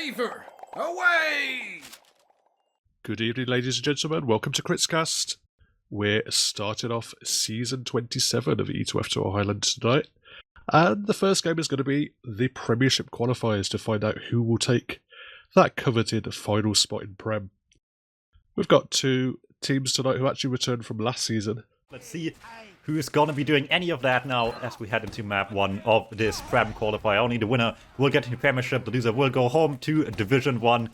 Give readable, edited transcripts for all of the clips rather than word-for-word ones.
Favor, away! Good evening, ladies and gentlemen. Welcome to Critscast. We're starting off Season 27 of E2F2 Highlander tonight. And the first game is going to be the Premiership Qualifiers to find out who will take that coveted final spot in Prem. We've got two teams tonight who actually returned from last season. Let's see who's going to be doing any of that now as we head into map 1 of this Prem qualifier. Only the winner will get into Premiership, the loser will go home to Division 1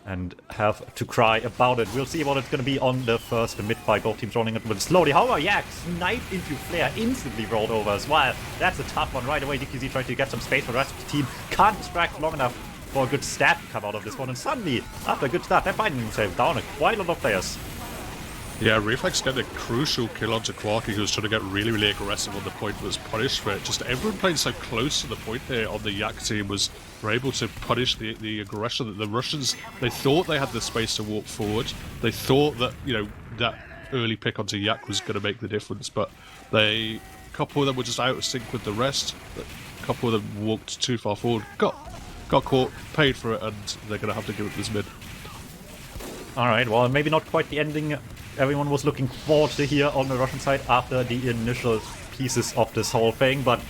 and have to cry about it. We'll see what it's going to be on the first mid-fight. Both teams rolling it with slowly. However, Yak sniped into Flare, instantly rolled over as well. That's a tough one right away. DQZ trying to get some space for the rest of the team. Can't distract long enough for a good stab to come out of this one. And suddenly, after a good start, they're finding themselves down quite a lot of players. Yeah, Reflex getting a crucial kill onto Quarky, who was trying to get really aggressive on the point, was punished for it. Just everyone playing so close to the point there on the Yak team were able to punish the aggression that the Russians, they thought they had the space to walk forward. They thought that, you know, that early pick onto Yak was going to make the difference, but a couple of them were just out of sync with the rest. A couple of them walked too far forward, got caught, paid for it, and they're going to have to give it this mid. Alright, well, maybe not quite the ending everyone was looking forward to here on the Russian side after the initial pieces of this whole thing, but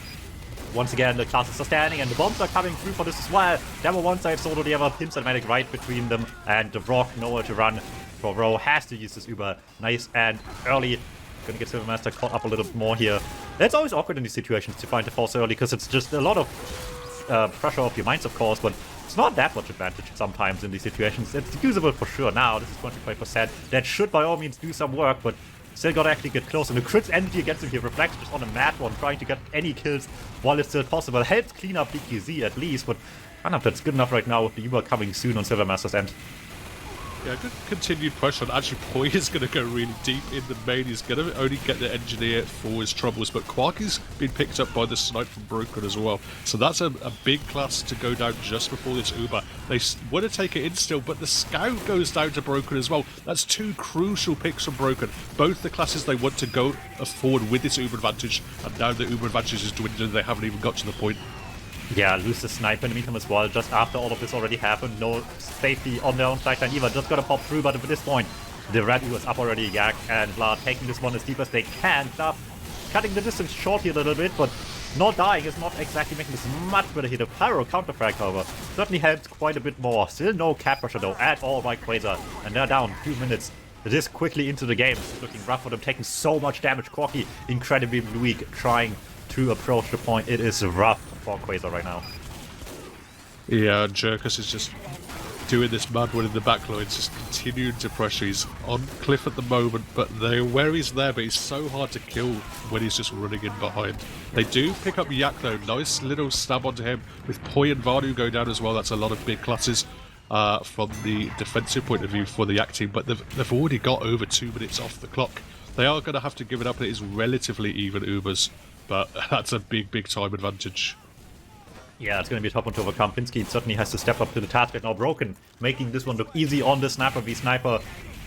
once again the classes are standing and the bombs are coming through for this as well. There were one side solo, the other Pims and Medic right between them, and the Rock nowhere to run. For Ro has to use this Uber nice and early. Gonna get Silvermaster caught up a little bit more here. It's always awkward in these situations to find the force early because it's just a lot of pressure off your minds, of course, but it's not that much advantage sometimes in these situations. It's usable for sure now. This is 25%. That should by all means do some work, but still gotta actually get close. And the crit's energy against him here. Reflects just on a mad one, trying to get any kills while it's still possible. Helps clean up DQZ at least, but I don't know if that's good enough right now with the Uber coming soon on Silvermaster's end. Yeah, good continued pressure. Actually, Poi is going to go really deep in the main. He's going to only get the engineer for his troubles, but Quarky's been picked up by the snipe from Broken as well. So that's a big class to go down just before this Uber. They want to take it in still, but the scout goes down to Broken as well. That's two crucial picks from Broken. Both the classes they want to go forward with this Uber advantage, and now the Uber advantage is dwindling. They haven't even got to the point. Yeah, lose the sniper in the meantime as well, just after all of this already happened. No safety on their own side line either, just gotta pop through, but at this point, the Red was up already. Yak and Vlad taking this one as deep as they can. Vlad cutting the distance short here a little bit, but not dying is not exactly making this much better here. The Pyro counterfrag, however, certainly helps quite a bit more. Still no cap pressure though, at all by Quasar, and they're down 2 minutes. This quickly into the game. It's looking rough for them, taking so much damage. Quarky incredibly weak, trying to approach the point. It is rough for Quasar right now. Yeah, Jerkus is just doing this mad one in the back line, just continuing to pressure. He's on cliff at the moment, but they're where he's there, but he's so hard to kill when he's just running in behind. They do pick up Yak though, nice little stab onto him with Poi and Vanu go down as well. That's a lot of big classes from the defensive point of view for the Yak team, but they've already got over 2 minutes off the clock. They are going to have to give it up, and it is relatively even Ubers, but that's a big time advantage. Yeah, it's going to be a tough one to overcome. Pinsky certainly has to step up to the task right now. Broken, making this one look easy on the Sniper v Sniper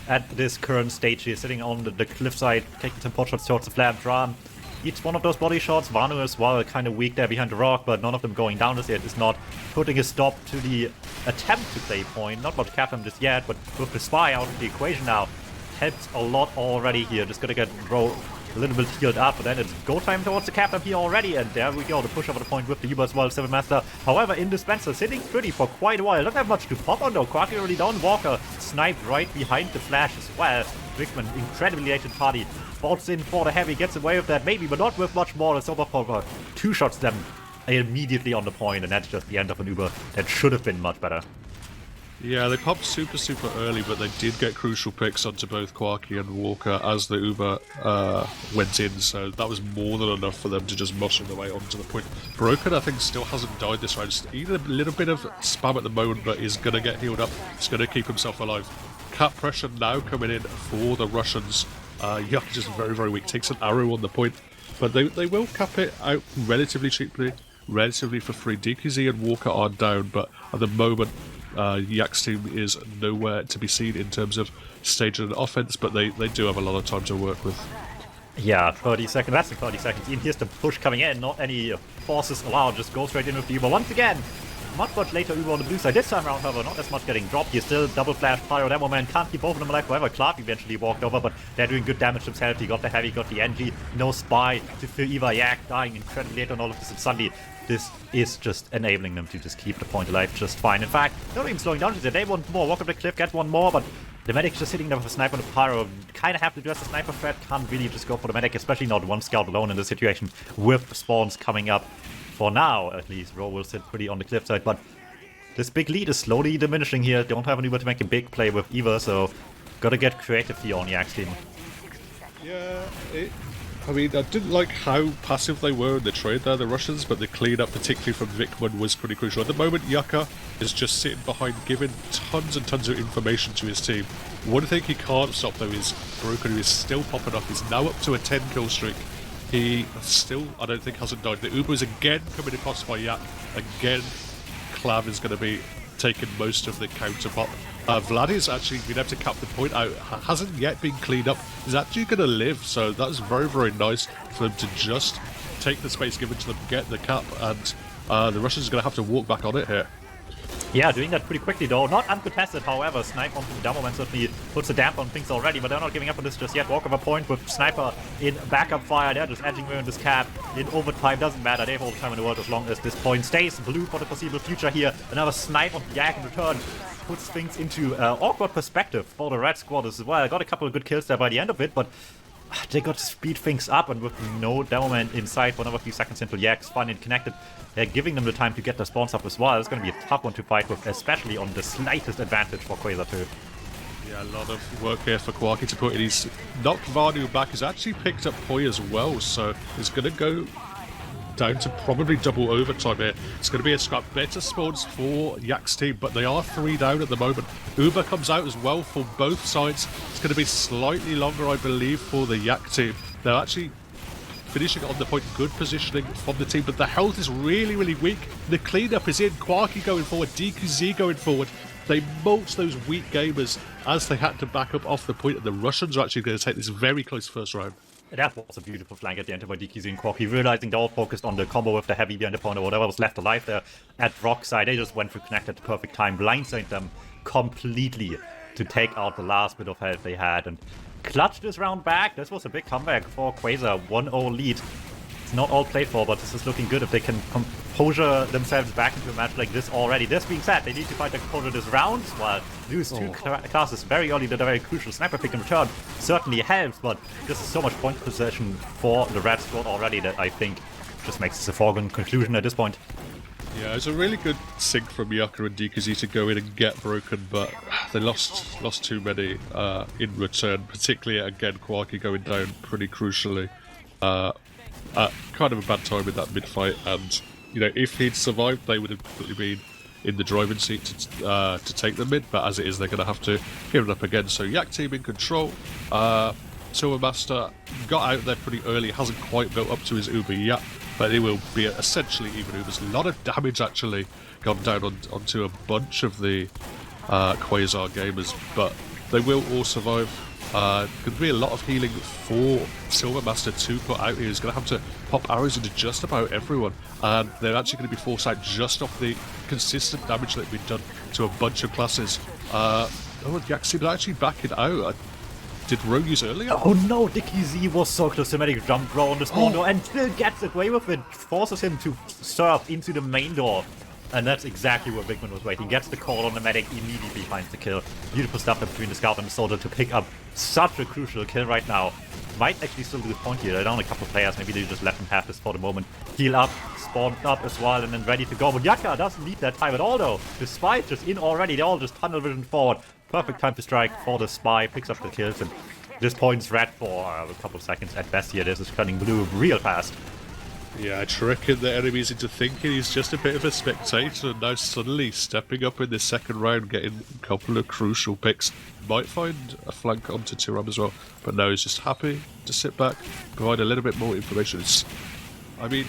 at this current stage here, sitting on the cliffside, taking some pot shots towards the flare drum. Each one of those body shots, Vanu as well, kind of weak there behind the rock, but none of them going down as yet. Is not putting a stop to the attempt to play point. Not much cap him just yet, but with the spy out of the equation now, helps a lot already here. Just gonna get Ro a little bit healed up, but then it's go time towards the captain here already, and there we go, the push over the point with the Uber as well, Silvermaster. However, Indispenser sitting pretty for quite a while. Don't have much to pop on though. Quarky already down. Walker sniped right behind the flash as well. Brickman, incredibly late in party, bolts in for the heavy, gets away with that maybe, but not with much more. It's over for 2 shots then immediately on the point, and that's just the end of an Uber that should have been much better. Yeah, they popped super early, but they did get crucial picks onto both Quarky and Walker as the Uber went in, so that was more than enough for them to just muscle their way onto the point. Broken, I think, still hasn't died this round. Just even a little bit of spam at the moment, but is going to get healed up. He's going to keep himself alive. Cap pressure now coming in for the Russians. Yak just very weak. Takes an arrow on the point, but they will cap it out relatively cheaply, relatively for free. DQZ and Walker are down, but at the moment, Yak's team is nowhere to be seen in terms of staging an offense, but they do have a lot of time to work with. Yeah, 30 seconds. That's the 30 seconds in. Here's the push coming in. Not any forces allowed. Just go straight in with the Uber once again. much later Uber on the blue side. This time around, however, not as much getting dropped. He's still double flash Pyro Demo Man. Can't keep both of them alive. However, Clark eventually walked over, but they're doing good damage themselves. He got the heavy, got the NG. No spy to fill Eva Yak, dying incredibly late on all of this. And suddenly, this is just enabling them to just keep the point alive just fine. In fact, not even slowing down. They want more. Walk up the cliff, get one more, but the medic's just sitting there with a sniper and a pyro. Kind of have to address the sniper threat. Can't really just go for the medic, especially not one scout alone in this situation with spawns coming up. For now, at least, Ro will sit pretty on the cliff side, but this big lead is slowly diminishing here. Don't have an Uber to make a big play with either, so gotta get creative here on Yak's team. Yeah, I mean, I didn't like how passive they were in the trade there, the Russians, but the clean-up, particularly from Vikman, was pretty crucial. At the moment, Yaka is just sitting behind, giving tons and tons of information to his team. One thing he can't stop, though, is Broken, who is still popping up. He's now up to a 10-kill streak. He still, I don't think, hasn't died. The Uber is again coming across by Yak. Again, Klav is going to be taking most of the counter pot. Vlad is actually been able to cap the point out, hasn't yet been cleaned up, is actually going to live, so that's very, very nice for them to just take the space given to them, get the cap, and the Russians are going to have to walk back on it here. Yeah, doing that pretty quickly though. Not uncontested, however. Snipe onto the Demo Man certainly puts a damp on things already, but they're not giving up on this just yet. Walk over point with Sniper in backup fire. They're just edging around this cap in overtime. Doesn't matter. They have all the time in the world as long as this point stays blue for the foreseeable future here. Another snipe on Yak in return puts things into awkward perspective for the red squad as well. Got a couple of good kills there by the end of it, but they got to speed things up, and with no Demo Man inside for another few seconds until Yak's finally connected, they're giving them the time to get the spawns up as well. It's going to be a tough one to fight with, especially on the slightest advantage for QZR 2. Yeah, a lot of work here for Quacky to put in. He's knocked Vanu back. He's actually picked up Poi as well, so it's going to go down to probably double overtime here. It's going to be a scrap. Better spawns for Yak's team, but they are 3 down at the moment. Uber comes out as well for both sides. It's going to be slightly longer, I believe, for the Yak team. They're actually finishing on the point. Good positioning from the team, but the health is really, really weak. The cleanup is in. Quacky going forward, DQZ going forward. They mulched those weak gamers as they had to back up off the point, and the Russians are actually going to take this very close first round. That was a beautiful flank at the end by DQZ and Quacky, realizing they all focused on the combo with the heavy behind the point or whatever was left alive there at Rock side. They just went through connect at the perfect time, blindsided them completely to take out the last bit of health they had, and clutch this round back. This was a big comeback for QZR, 1-0 lead. It's not all played for, but this is looking good if they can composure themselves back into a match like this already. This being said, they need to find the composure this round, while lose two classes very early that are very crucial. Sniper pick in return certainly helps, but this is so much point possession for the red squad already that I think just makes this a foregone conclusion at this point. Yeah, it's a really good sync from Yaka and DKZ to go in and get Broken, but they lost too many in return, particularly again Quacky going down pretty crucially. Kind of a bad time in that mid-fight, and you know, if he'd survived, they would have probably been in the driving seat to take the mid, but as it is, they're going to have to give it up again. So Yak team in control. Silver Master got out there pretty early, hasn't quite built up to his Uber yet, but it will be essentially even Ubers. A lot of damage actually gone down onto a bunch of the Quasar gamers, but they will all survive. Going to be a lot of healing for Silver Master to put out here. He's going to have to pop arrows into just about everyone, and they're actually going to be forced out just off the consistent damage that has been done to a bunch of classes. Yak seems actually backing out. Did Rogue use earlier? Oh no, DQZ was so close to medic jump draw on the spawn door and still gets away with it. Forces him to surf into the main door. And that's exactly where Vikman was waiting. Gets the call on the medic, immediately finds the kill. Beautiful stuff between the scout and the soldier to pick up such a crucial kill right now. Might actually still lose point here. They're down a couple of players. Maybe they just let him have this for the moment. Heal up, spawn up as well, and then ready to go. But Yaka doesn't need that time at all though. The spy just in already. They all just tunnel vision forward. Perfect time to strike for the spy. Picks up the kills, and this point's red for a couple of seconds at best here. This is turning blue real fast. Yeah, tricking the enemies into thinking he's just a bit of a spectator, and now suddenly stepping up in the second round, getting a couple of crucial picks. Might find a flank onto Tiram as well, but no, he's just happy to sit back, provide a little bit more information. I mean,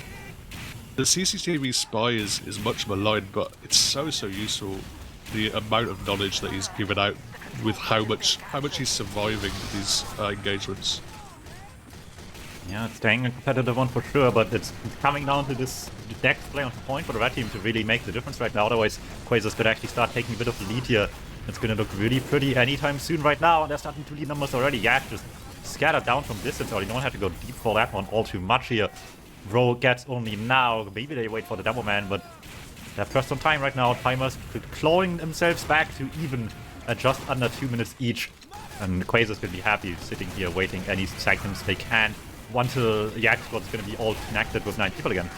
the CCTV spy is much maligned, but it's so useful. The amount of knowledge that he's given out with how much he's surviving these engagements. Yeah, it's staying a competitive one for sure, but it's coming down to this dex play on the point for the red team to really make the difference right now. Otherwise, Quasars could actually start taking a bit of the lead here. It's going to look really pretty anytime soon right now, and they're starting to lead numbers already. Yak just scattered down from distance already. Don't have to go deep for that one all too much here. Ro gets only now. Maybe they wait for the Demo Man, but they're pressed on time right now. Timers clawing themselves back to even just under 2 minutes each. And Quasars will be happy sitting here waiting any seconds they can until Yak squad is going to be all connected with 9 people again.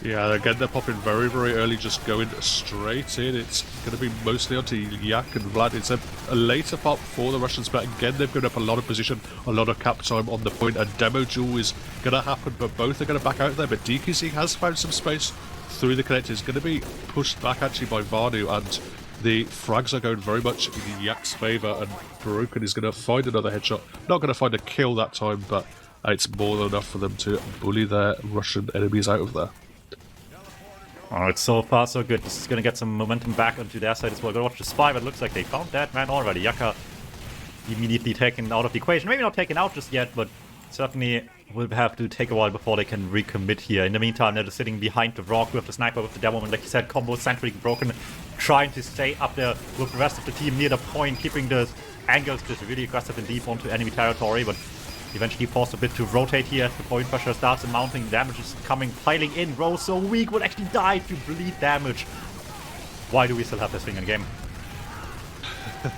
Yeah, again, they're popping very, very early, just going straight in. It's going to be mostly onto Yak and Vlad. It's a later pop for the Russians, but again, they've given up a lot of position, a lot of cap time on the point. A demo duel is going to happen, but both are going to back out there. But DQC has found some space through the connectors. Going to be pushed back, actually, by Vanu, and the frags are going very much in Yak's favour, and Broken is going to find another headshot. Not going to find a kill that time, but it's more than enough for them to bully their Russian enemies out of there. Alright, so far so good. This is going to get some momentum back onto their side as well. Go watch the spy, but it looks like they found that man already. Yaka immediately taken out of the equation. Maybe not taken out just yet, but certainly will have to take a while before they can recommit here. In the meantime, they're just sitting behind the rock with the sniper, with the demo, and like you said, combo centric Broken, trying to stay up there with the rest of the team near the point, keeping the angles just really aggressive and deep onto enemy territory, but eventually forced a bit to rotate here as the point pressure starts mounting. Damage is coming, piling in. Rose so weak, will actually die to bleed damage. Why do we still have this thing in the game?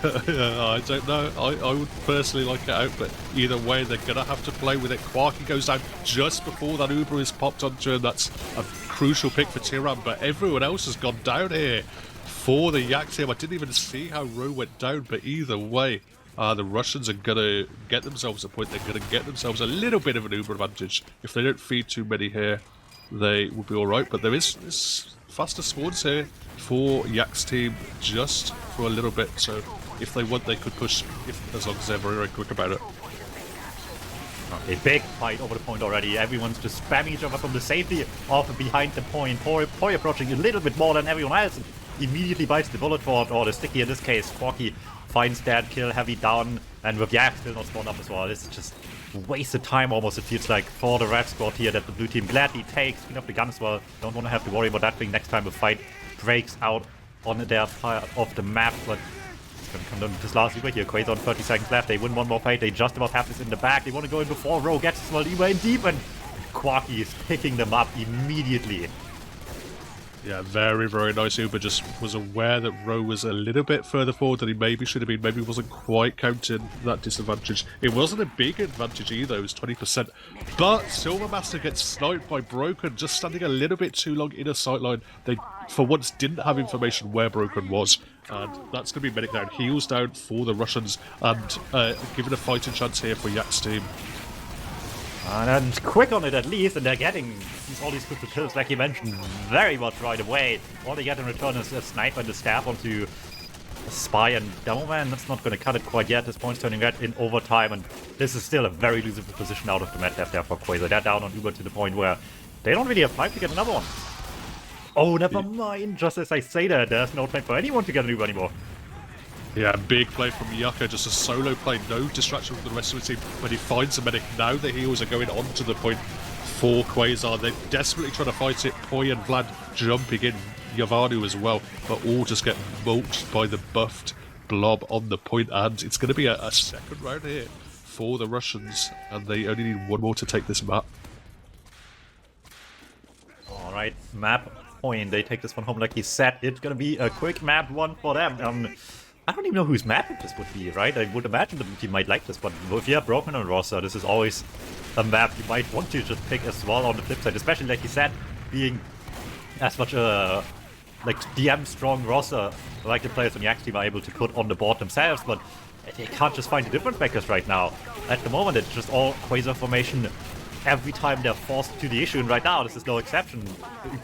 I don't know. I would personally like it out, but either way, they're going to have to play with it. Quarky goes down just before that Uber is popped onto him. That's a crucial pick for Tyran, but everyone else has gone down here for the Yak team. I didn't even see how Ro went down, but either way, the Russians are going to get themselves a point. They're going to get themselves a little bit of an Uber advantage. If they don't feed too many here, they will be alright. But there is faster spawns here for Yak's team just for a little bit. So if they want, they could push, as long as they're very, very quick about it. A big fight over the point already. Everyone's just spamming each other from the safety of behind the point. Poi approaching a little bit more than everyone else. Immediately bites the bullet for it, or the sticky in this case. Quarky finds that kill, heavy down, and with Yak still not spawned up as well. This is just wasted time almost, it feels like, for the red squad here that the blue team gladly takes. Clean up the gun as well. Don't want to have to worry about that thing next time the fight breaks out on their part of the map, but it's going to come down to this last Uber here. Quasar 30 seconds left. They win one more fight. They just about have this in the back. They want to go in before Ro gets as well. Uber in deep, and Quarky is picking them up immediately. Yeah, very, very nice. Uber just was aware that Ro was a little bit further forward than he maybe should have been. Maybe wasn't quite counting that disadvantage. It wasn't a big advantage either. It was 20%. But Silver Master gets sniped by Broken, just standing a little bit too long in a sightline. They, for once, didn't have information where Broken was. And that's going to be medic down. Heals down for the Russians, and given a fighting chance here for Yak's team. And quick on it at least, and they're getting all these crypto kills, like you mentioned, very much right away. All they get in return is a sniper and a stab onto a spy and Demo Man. That's not going to cut it quite yet. This point's turning red in overtime, and this is still a very losable position out of the map left there for Quasar. They're down on Uber to the point where they don't really have time to get another one. Oh, never mind. Just as I say that, there's no time for anyone to get an Uber anymore. Yeah, big play from Yucca, just a solo play, no distraction from the rest of the team. When he finds a medic, now the heals are going on to the point for Quasar. They're desperately trying to fight it. Poi and Vlad jumping in, Yavanu as well, but all just get mulched by the buffed blob on the point, and it's going to be a second round here for the Russians, and they only need one more to take this map. Alright, map point. They take this one home like he said. It's going to be a quick map one for them. I don't even know whose map this would be, right? I would imagine the team might like this, but if you have Broken on roster, this is always a map you might want to just pick as well on the flip side, especially like you said, being as much a like DM strong roster like the players on the Axe team are able to put on the board themselves, but they can't just find the difference makers right now. At the moment, it's just all Quasar formation every time they're forced to the issue, and right now this is no exception.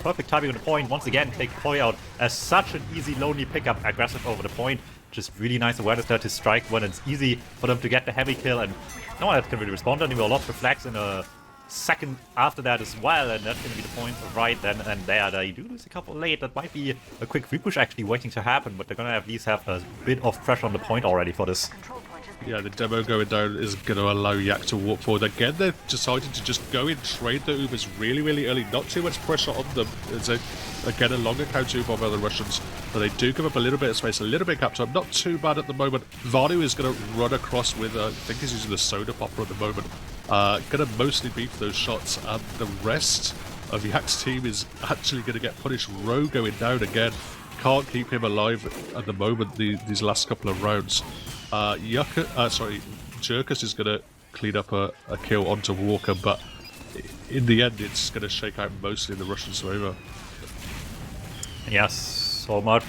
Perfect timing on the point. Once again, take Poi out as such an easy, lonely pickup, aggressive over the point. Just really nice awareness there to strike when it's easy for them to get the heavy kill, and no one else can really respond anymore. Lots of flags in a second after that as well, and that's going to be the point right then and there. They do lose a couple late. That might be a quick repush actually waiting to happen, but they're going to at least have a bit of pressure on the point already for this. Yeah, the demo going down is going to allow Yak to walk forward. Again, they've decided to just go in, trade the Ubers really, really early. Not too much pressure on them. It's again a longer counter Uber by the Russians, but they do give up a little bit of space, a little bit of cap time. Not too bad at the moment. Vanu is going to run across with, I think he's using the soda popper at the moment. Going to mostly beef those shots, and the rest of Yak's team is actually going to get punished. Row going down again. Can't keep him alive at the moment, these last couple of rounds. Jerkus is going to clean up a kill onto Walker, but in the end it's going to shake out mostly in the Russians' favour. Yes, so much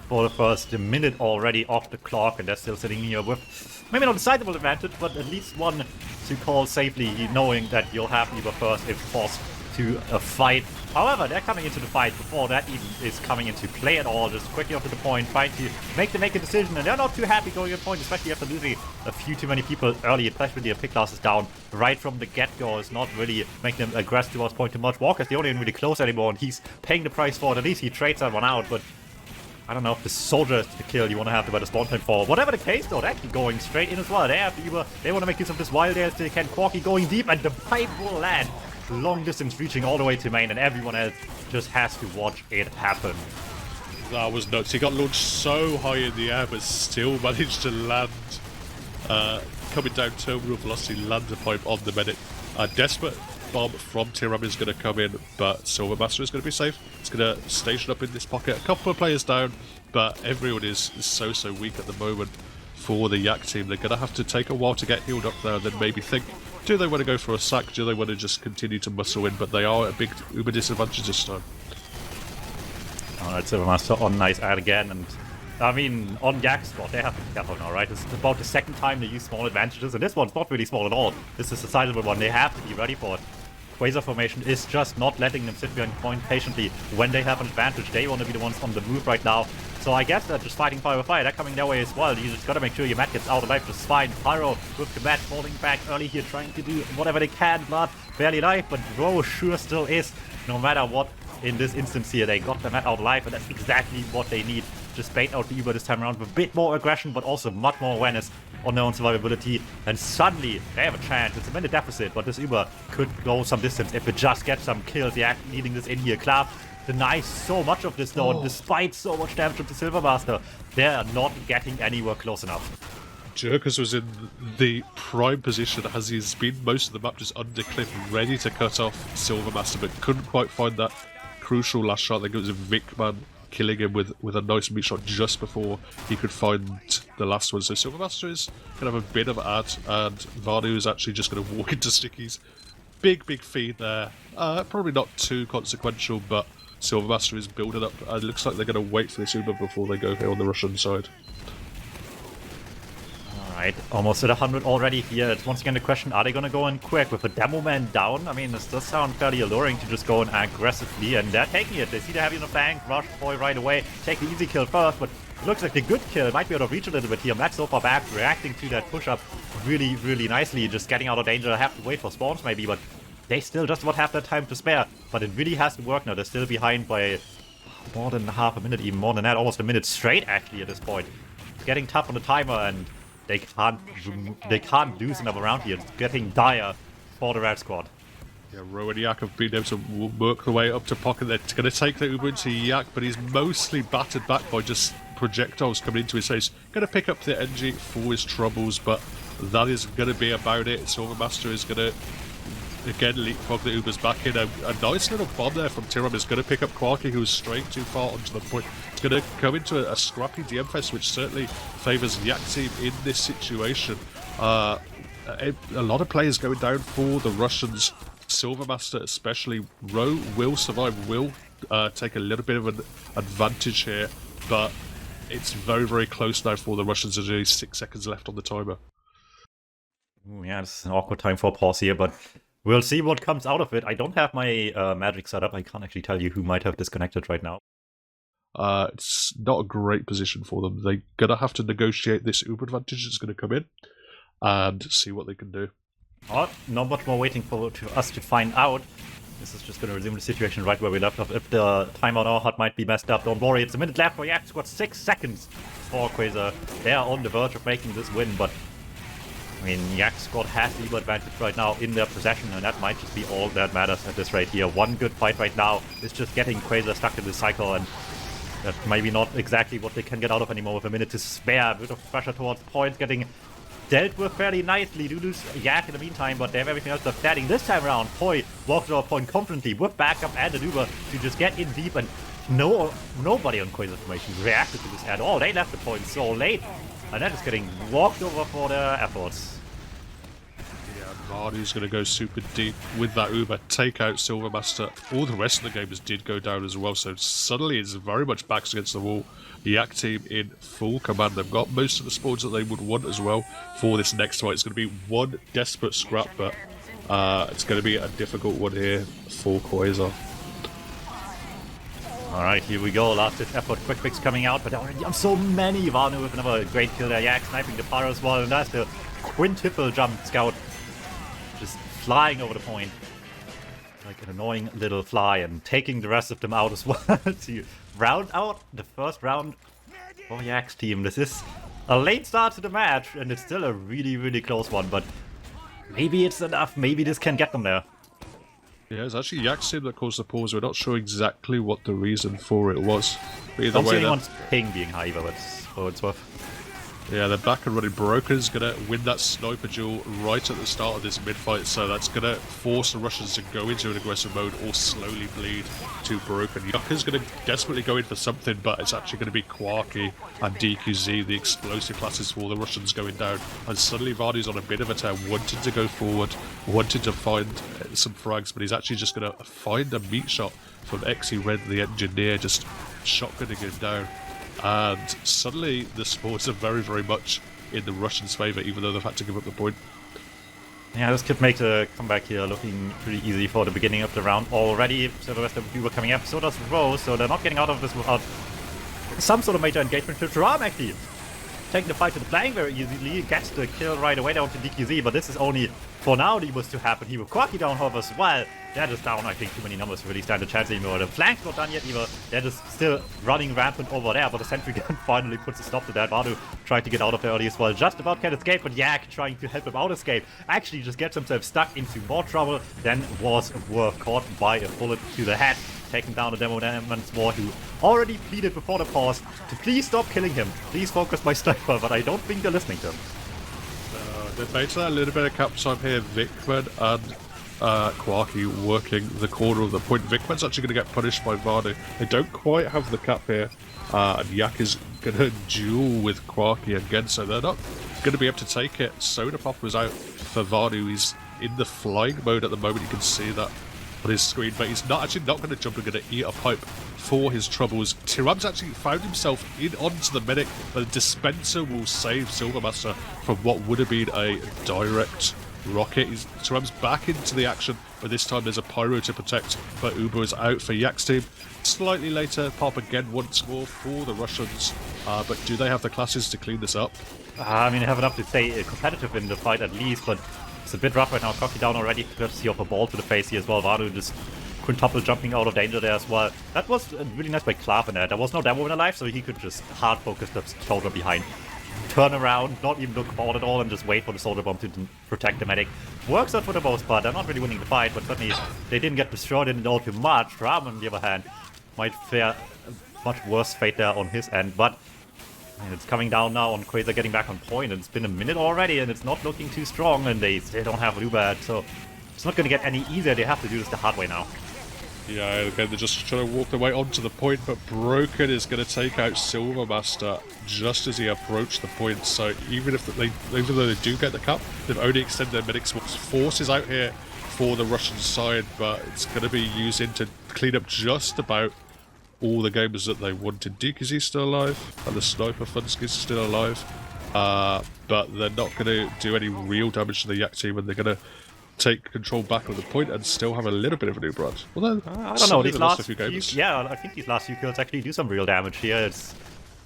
for the first minute already off the clock, and they're still sitting here with maybe not a sizable advantage, but at least one to call safely, knowing that you'll have Uber first if forced to a fight. However, they're coming into the fight before that even is coming into play at all, just quickly up to the point, trying to make a decision, and they're not too happy going at point, especially after losing a few too many people early, especially their pick loss is down right from the get-go. It's not really making them aggressive towards point too much. Walker's the only one really close anymore, and he's paying the price for it. At least he trades that one out, but I don't know if the soldier is the kill you want to have to by the spawn time for. Whatever the case, though, they're actually going straight in as well. They have the Uber, they want to make use of this wild there, so they can Quacky going deep, and the pipe will land. Long distance reaching all the way to main, and everyone else just has to watch it happen. That was nuts. He got launched so high in the air, but still managed to land. Coming down terminal velocity, land the pipe on the medic. Desperate bomb from Tyram is going to come in, but Silvermaster is going to be safe. It's going to station up in this pocket. A couple of players down, but everyone is so weak at the moment for the Yak team. They're going to have to take a while to get healed up there, and then maybe think, do they want to go for a sack? Do they want to just continue to muscle in? But they are at a big Uber disadvantage this time. Alright, Silvermaster on nice ad again, and I mean, on Yak's spot, they have to be careful now, right? It's about the second time they use small advantages, and this one's not really small at all. This is a sizable one. They have to be ready for it. Quasar formation is just not letting them sit behind point patiently when they have an advantage. They want to be the ones on the move right now. So I guess they're just fighting fire with fire. They're coming their way as well. You just gotta make sure your mat gets out alive just fine. Pyro with the mat falling back early here, trying to do whatever they can. Blood barely alive, but Ro sure still is. No matter what, in this instance here, they got the mat out alive, and that's exactly what they need. Just bait out the Uber this time around with a bit more aggression, but also much more awareness on their own survivability. And suddenly, they have a chance. It's a minute deficit, but this Uber could go some distance if it just gets some kills. Yeah, leading this in here. Klav denies so much of this though, and despite so much damage with the Silvermaster, they're not getting anywhere close enough. Jerkus was in the prime position as he's been most of the map just under cliff, ready to cut off Silvermaster, but couldn't quite find that crucial last shot. I think it was a Vicman killing him with a nice meat shot just before he could find the last one. So Silvermaster is going to have a bit of an ad, and Vanu is actually just going to walk into Stickies. Big feed there. Probably not too consequential, but Silvermaster is building up. It looks like they're going to wait for this Uber before they go here on the Russian side. Alright, almost at 100 already here. It's once again the question, are they going to go in quick with a demo man down? I mean, this does sound fairly alluring to just go in aggressively, and they're taking it. They see the heavy on the flank, rush boy right away, take the easy kill first, but it looks like the good kill might be out of reach a little bit here. Max so far back, reacting to that push-up really nicely, just getting out of danger. Have to wait for spawns maybe, but they still just about have that time to spare. But it really has to work now. They're still behind by more than half a minute, even more than that, almost a minute straight actually at this point. It's getting tough on the timer, and they can't lose another round here. It's getting dire for the Red Squad. Yeah, Ro and Yak have been able to work their way up to pocket. They're going to take the Uber into Yak, but he's mostly battered back by just projectiles coming into his face. Going to pick up the NG for his troubles, but that is going to be about it. Silvermaster is going to again leapfrog the Ubers back in. A nice little bomb there from Tyram is going to pick up Quarky, who was straying too far onto the point. It's going to come into a scrappy DM fest, which certainly favours the Yak team in this situation. A lot of players going down for the Russians. Silvermaster especially. Ro will survive, will take a little bit of an advantage here, but it's very close now for the Russians. There's only 6 seconds left on the timer. Ooh, yeah, this is an awkward time for a pause here, but we'll see what comes out of it. I don't have my magic set up. I can't actually tell you who might have disconnected right now. It's not a great position for them. They're going to have to negotiate this Uber advantage that's going to come in and see what they can do. Oh, not much more waiting for us to find out. This is just going to resume the situation right where we left off. If the timer on our HUD might be messed up, don't worry. It's a minute left for Yak. Got 6 seconds for Quasar. They are on the verge of making this win, but mean, Yak's squad has the Uber advantage right now in their possession, and that might just be all that matters at this rate here. One good fight right now is just getting QZR stuck in this cycle, and that's maybe not exactly what they can get out of anymore with a minute to spare. A bit of pressure towards points getting dealt with fairly nicely. Do lose Yak in the meantime, but they have everything else they're standing. This time around, Poi walks to a point confidently with backup and an Uber to just get in deep, and nobody on QZR formation reacted to this at all. They left the point so late, and that is getting walked over for their efforts. Yeah, Vardy's going to go super deep with that Uber, take out Silvermaster. All the rest of the gamers did go down as well, so suddenly it's very much backs against the wall. The Yak team in full command. They've got most of the spawns that they would want as well for this next fight. It's going to be one desperate scrap, but it's going to be a difficult one here for QZR. Alright, here we go. Last ditch effort, quick fix coming out, but already on so many. Vanu with another great kill there. Yak sniping the Pyro as well, and that's the quintuple jump scout. Just flying over the point. Like an annoying little fly, and taking the rest of them out as well to round out the first round for Yak's team. This is a late start to the match, and it's still a really, really close one, but maybe it's enough. Maybe this can get them there. Yeah, it's actually Yak's team that caused the pause. We're not sure exactly what the reason for it was. But either Don't see way, anyone's ping being high either, but for it's worth. yeah, they're back and running. Broken's going to win that sniper duel right at the start of this mid-fight, so that's going to force the Russians to go into an aggressive mode or slowly bleed to Broken. Yucca's going to desperately go in for something, but it's actually going to be Quarky and DQZ, the explosive classes for the Russians going down. And suddenly Vardy's on a bit of a tear, wanting to go forward, wanting to find some frags, but he's actually just going to find a meat shot from Xe Red, the engineer, just shotgunning him down. And suddenly the sports are very, very much in the Russians' favour, even though they've had to give up the point. Yeah, this could make the comeback here looking pretty easy for the beginning of the round already. So the rest of the people coming up, so does Rose, so they're not getting out of this without some sort of major engagement. To Ram actually taking the fight to the flank very easily, gets the kill right away down to DQZ, but this is only for now the was to happen. He will Quarky down however as well. That is down, I think, too many numbers to really stand a chance anymore. The flank's not done yet either. That is still running rampant over there, but the sentry gun finally puts a stop to that. Vanu trying to get out of there early as well. Just about can escape, but Yak trying to help him out escape. Actually just gets himself stuck into more trouble than was worth. Caught by a bullet to the head. Taking down the DuMmTm War, who already pleaded before the pause to please stop killing him. Please focus my sniper, but I don't think they're listening to him. They've made a little bit of cap time here. Vikman and Quarky working the corner of the point. Vikman's actually going to get punished by Vardy. They don't quite have the cap here, and Yak is going to duel with Quarky again, so they're not going to be able to take it. Soda Pop was out for Vardy. He's in the flying mode at the moment. You can see that on his screen, but he's not going to jump and going to eat a pipe for his troubles. Tiram's actually found himself in onto the medic, but the dispenser will save Silvermaster from what would have been a direct rocket. Tiram's back into the action, but this time there's a pyro to protect, but Uber is out for Yak's team. Slightly later, pop again once more for the Russians, but do they have the classes to clean this up? I mean, they have enough to stay competitive in the fight at least, but it's a bit rough right now. Cocky down already, courtesy of a ball to the face here as well. Vanu just quintuple jumping out of danger there as well. That was really nice by Klav in there. There was no demo in alive, so he could just hard focus the shoulder behind. Turn around, not even look forward at all, and just wait for the soldier bomb to protect the medic. Works out for the most part. They're not really winning the fight, but certainly they didn't get destroyed in all too much. Ram, on the other hand, might fare a much worse fate there on his end, but and it's coming down now on QZR getting back on point, and it's been a minute already, and it's not looking too strong, and they still don't have Rubad, so it's not going to get any easier. They have to do this the hard way now. Yeah, again, they're just trying to walk their way onto the point, but Broken is going to take out Silvermaster just as he approached the point. So even though they do get the cup, they've only extended their medic forces out here for the Russian side, but it's going to be used in to clean up just about all the gamers that they wanted. DQZ's still alive, and the Sniper Funsky's still alive, but they're not going to do any real damage to the Yak team, and they're going to take control back of the point and still have a little bit of a new brand. Although, I don't know, these last few games. Yeah, I think these last few kills actually do some real damage here. It's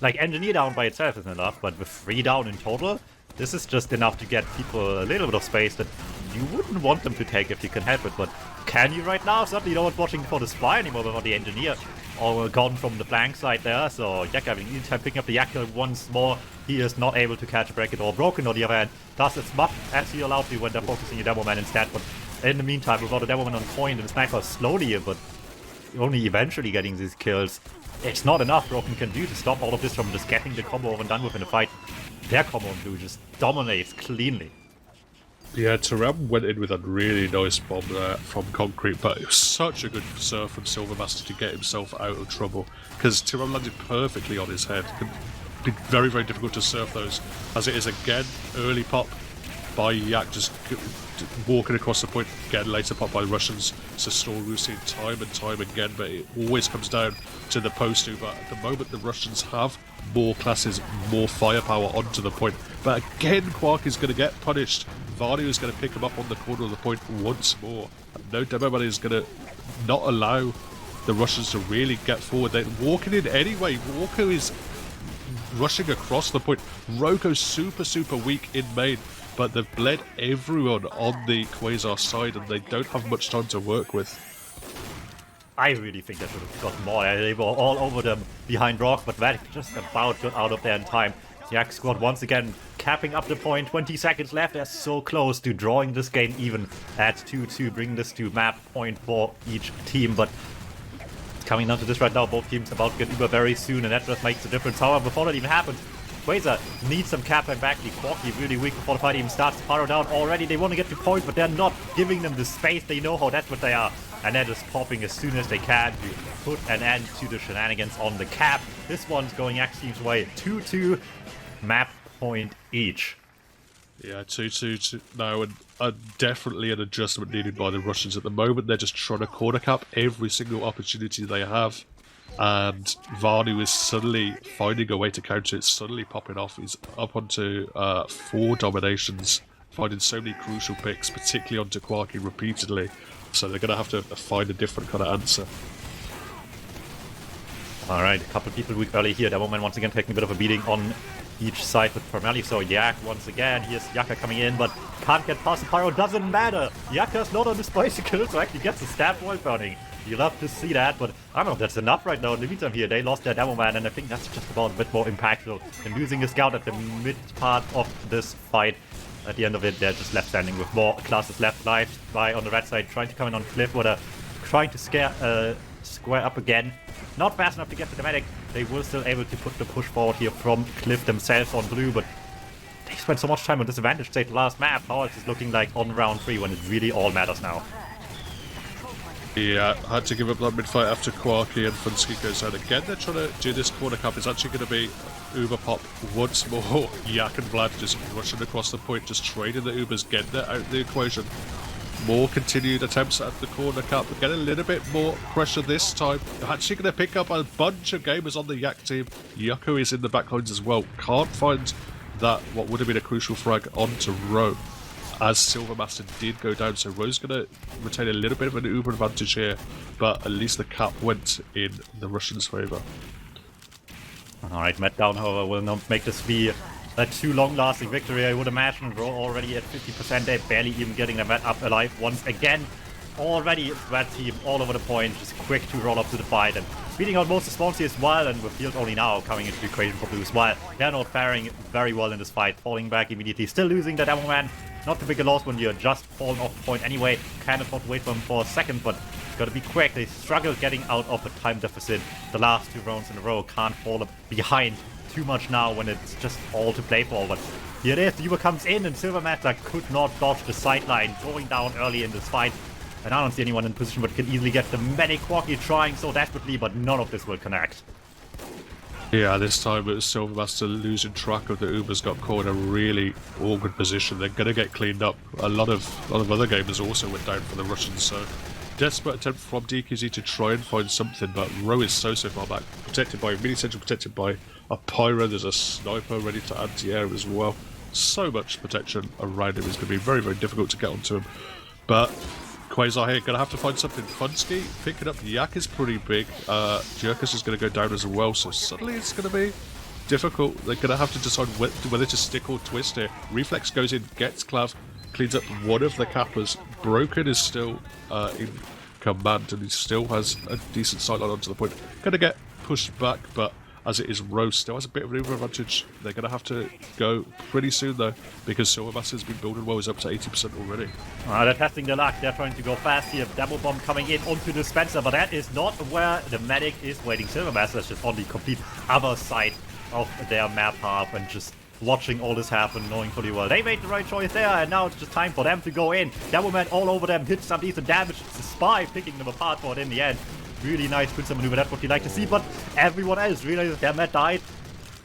like engineer down by itself isn't enough, but with 3 down in total, this is just enough to get people a little bit of space that you wouldn't want them to take if you can help it, but can you right now? Certainly no one's watching for the spy anymore without the engineer all gone from the flank side there. So Gacky having easy time picking up the Yakel once more. He is not able to catch a bracket or broken on the other hand. Does as much as he allowed to when they're focusing a DuMmTm instead. But in the meantime, without a DuMmTm on point and the sniper slowly, but only eventually getting these kills, it's not enough Broken can do to stop all of this from just getting the combo over and done with in the fight. Their combo in blue just dominates cleanly. Yeah, Terem went in with a really nice bomb there from Concrete, but it was such a good serve from Silvermaster to get himself out of trouble, because Terem landed perfectly on his head. It could be very, very difficult to serve those, as it is again, early pop by Yak, just walking across the point, again later pop by the Russians. It's a story we've seen time and time again, but it always comes down to the post Uber. At the moment the Russians have more classes, more firepower onto the point, but again Quark is going to get punished. Varney is going to pick him up on the corner of the point once more. No DuMmTm is going to not allow the Russians to really get forward. They're walking in anyway. Walker is rushing across the point. Roko's super weak in main, but they've bled everyone on the Quasar side and they don't have much time to work with. I really think they should have got more. They were all over them behind Rock, but that just about got out of there in time. Yak squad once again capping up the point. 20 seconds left. They're so close to drawing this game even at 2-2, bringing this to map point for each team. But it's coming down to this right now. Both teams about to get Uber very soon, and that just makes a difference. However, before that even happens, Quasar needs some cap and back. The Quacky really weak before the fight even starts. Pyro down already. They want to get to point, but they're not giving them the space. They know how that's what they are. And they're just popping as soon as they can to put an end to the shenanigans on the cap. This one's going X team's way. 2-2, map point each. Yeah, 2-2 now, and definitely an adjustment needed by the Russians at the moment. They're just trying to corner cap every single opportunity they have. And Vanu is suddenly finding a way to counter it, suddenly popping off. He's up onto 4 dominations, finding so many crucial picks, particularly onto Quarky repeatedly. So they're going to have to find a different kind of answer. Alright, a couple people weak early here. DuMmTm once again taking a bit of a beating on each side with Premiership. So Yak once again, here's Yaka coming in, but can't get past the Pyro. Doesn't matter. Yaka's not on this bicycle, so actually gets the stab while burning. You love to see that, but I don't know if that's enough right now in the meantime here. They lost their DuMmTm, and I think that's just about a bit more impactful than losing a scout at the mid part of this fight. At the end of it, they're just left standing with more classes left alive. By on the red side, trying to come in on Cliff, where they're trying to square up again. Not fast enough to get to the medic. They were still able to put the push forward here from Cliff themselves on blue, but they spent so much time on disadvantage state the last map. How is this looking like on round 3 when it really all matters now? Yeah, had to give up that mid-fight after Quarky and Funsky goes out again. They're trying to do this corner cap. It's actually going to be Uber pop once more. Yak and Vlad just rushing across the point, just trading the Ubers, getting it out of the equation. More continued attempts at the corner cap, but get a little bit more pressure this time. They're actually going to pick up a bunch of gamers on the Yak team. Yucko is in the backlines as well. Can't find that, what would have been a crucial frag onto Ro, as Silvermaster did go down. So Ro's going to retain a little bit of an Uber advantage here, but at least the cap went in the Russians' favour. Alright, Matt down, however, will not make this be a too long-lasting victory, I would imagine. Ro already at 50%, they're barely even getting the Matt up alive once again. Already Red team all over the point, just quick to roll up to the fight and beating out most of the spawns as well, and with Field only now coming into the equation for Blue as well. They're not faring very well in this fight, falling back immediately, still losing the DuMmTm. Not too big a loss when you're just falling off the point anyway. Can't afford to wait for them for a second, but gotta be quick. They struggled getting out of a time deficit the last 2 rounds in a row. Can't fall behind too much now when it's just all to play for. But here it is, the Uber comes in and Silvermaster could not dodge the sideline, going down early in this fight. And I don't see anyone in position but can easily get the medic. Quarky trying so desperately, but none of this will connect. Yeah, this time it was Silvermaster losing track of the Ubers, got caught in a really awkward position. They're going to get cleaned up. A lot of other gamers also went down for the Russians, so desperate attempt from DQZ to try and find something, but Ro is so far back. Protected by a mini central, protected by a Pyro, there's a sniper ready to anti-air as well. So much protection around him, it's going to be very, very difficult to get onto him. But Quasar here, going to have to find something. Funsky picking up Yak is pretty big. Jerkus is going to go down as well, so suddenly it's going to be difficult. They're going to have to decide whether to stick or twist here. Reflex goes in, gets Clav, cleans up one of the cappers. Broken is still in command, and he still has a decent sightline onto the point. Going to get pushed back, but as it is, Rose still has a bit of an Uber advantage. They're going to have to go pretty soon, though, because Silvermaster's been building well. He's up to 80% already. They're testing their luck. They're trying to go fast here. Double bomb coming in onto the Spencer, but that is not where the medic is waiting. Silvermaster is just on the complete other side of their map half and just watching all this happen, knowing fully well they made the right choice there, and now it's just time for them to go in. Devilman all over them, hit some decent damage. It's the Spy picking them apart for it in the end. Really nice pincer maneuver, that's what you like to see, but everyone else realizes their Matt died.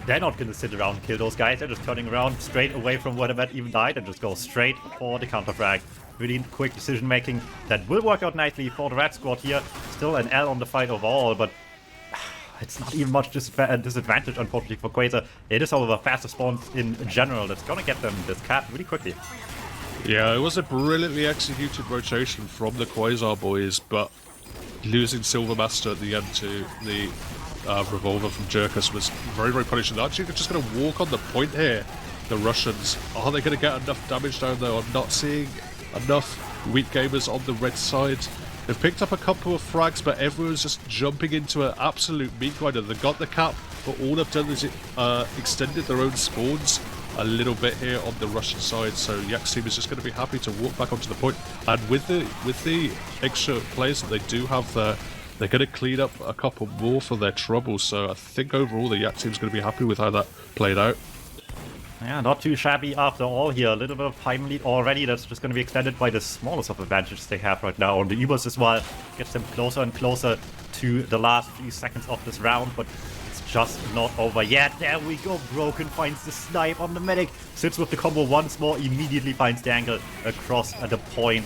They're not going to sit around and kill those guys. They're just turning around straight away from where the Matt even died and just go straight for the counter frag. Really quick decision making that will work out nicely for the Red Squad here. Still an L on the fight overall, but it's not even much disadvantage, unfortunately, for QZR. It is, however, faster spawns in general that's going to get them this cap really quickly. Yeah, it was a brilliantly executed rotation from the QZR boys, but losing Silvermaster at the end to the revolver from Jerkus was very, very punishing. They're actually just going to walk on the point here, the Russians. Are they going to get enough damage down, though? I'm not seeing enough weak gamers on the red side. They've picked up a couple of frags, but everyone's just jumping into an absolute meat grinder. They've got the cap, but all they've done is extended their own spawns a little bit here on the Russian side. So Yak's team is just going to be happy to walk back onto the point. And with the extra players that they do have there, they're going to clean up a couple more for their troubles. So I think overall the Yak team's going to be happy with how that played out. Yeah, not too shabby after all here. A little bit of time lead already. That's just going to be extended by the smallest of advantages they have right now on the Ubers as well. Gets them closer and closer to the last few seconds of this round, but it's just not over yet. There we go. Broken finds the snipe on the medic. Sits with the combo once more. Immediately finds the angle across the point.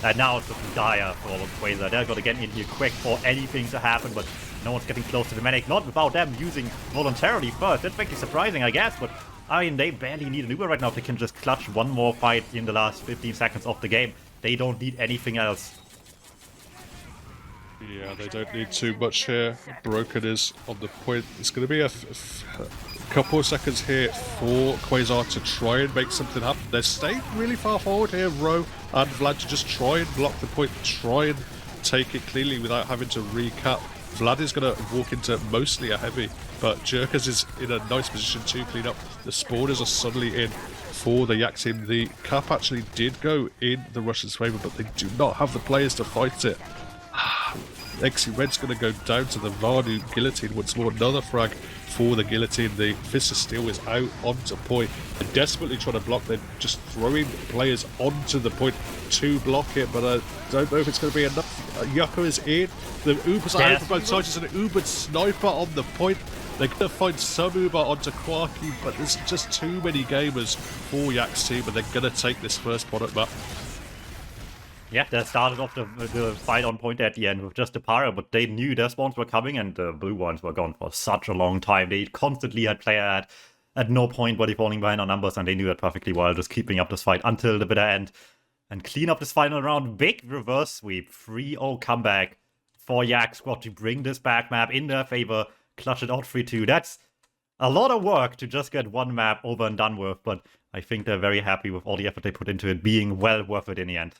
And now it's looking dire for QZR. They're going to get in here quick for anything to happen, but no one's getting close to the medic. Not without them using voluntarily first. That's frankly surprising, I guess, but I mean, they barely need an Uber right now if they can just clutch one more fight in the last 15 seconds of the game. They don't need anything else. Yeah, they don't need too much here. Broken is on the point. It's going to be a couple of seconds here for QZR to try and make something happen. They're staying really far forward here, Ro and Vlad, to just try and block the point, try and take it cleanly without having to recap. Vlad is going to walk into mostly a heavy, but Jerkus is in a nice position to clean up. The spawners are suddenly in for the Yak team. The cap actually did go in the Russians' favour, but they do not have the players to fight it. XC Red's going to go down to the Vardu guillotine once more. Another frag for the guillotine. The Fist of Steel is out onto point. They're desperately trying to block. They're just throwing players onto the point to block it, but I don't know if it's going to be enough. Yucko is in. The Ubers are out from both sides. There's an Ubered sniper on the point. They're going to find some Uber onto Quarky, but there's just too many gamers for Yak's team, and they're going to take this first product map. Yeah, they started off the fight on point at the end with just a para, but they knew their spawns were coming and the blue ones were gone for such a long time. They constantly had player at no point were they falling behind on numbers, and they knew that perfectly well, just keeping up this fight until the bitter end and clean up this final round. Big reverse sweep, 3-0 comeback for Yak Squad to bring this back map in their favor, clutch it out 3-2. That's a lot of work to just get one map over and done with, but I think they're very happy with all the effort they put into it being well worth it in the end.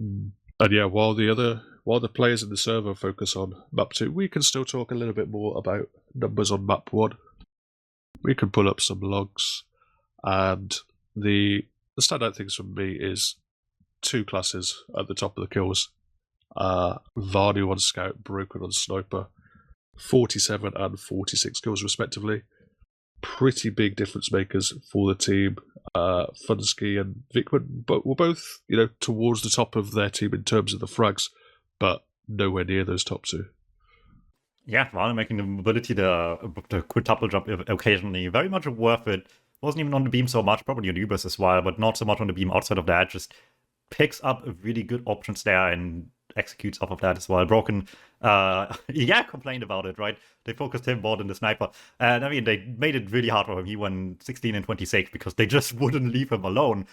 And yeah, while the players in the server focus on map 2, we can still talk a little bit more about numbers on map 1. We can pull up some logs, and the standout things for me is 2 classes at the top of the kills. Vardu on Scout, Broken on Sniper, 47 and 46 kills respectively. Pretty big difference makers for the team. Funsky and Vikman were both, towards the top of their team in terms of the frags, but nowhere near those top 2. Yeah, while making the mobility, the quintuple jump occasionally, very much worth it. Wasn't even on the beam so much, probably on Ubers as well, but not so much on the beam outside of that. Just picks up really good options there and executes off of that as well. Broken, complained about it, right? They focused him more than the sniper. And I mean, they made it really hard for him. He went 16 and 26 because they just wouldn't leave him alone.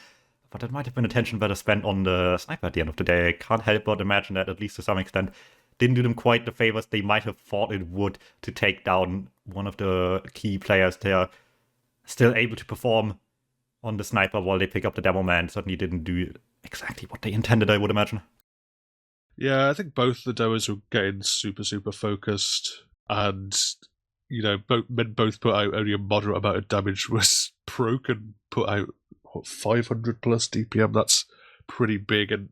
But that might have been attention better spent on the sniper at the end of the day. I can't help but imagine that, at least to some extent, didn't do them quite the favors they might have thought it would to take down one of the key players there. Still able to perform on the sniper while they pick up the demo man. Certainly didn't do exactly what they intended, I would imagine. Yeah, I think both the demos were getting super focused, and both put out only a moderate amount of damage. Was Broken put out 500 plus DPM? That's pretty big, and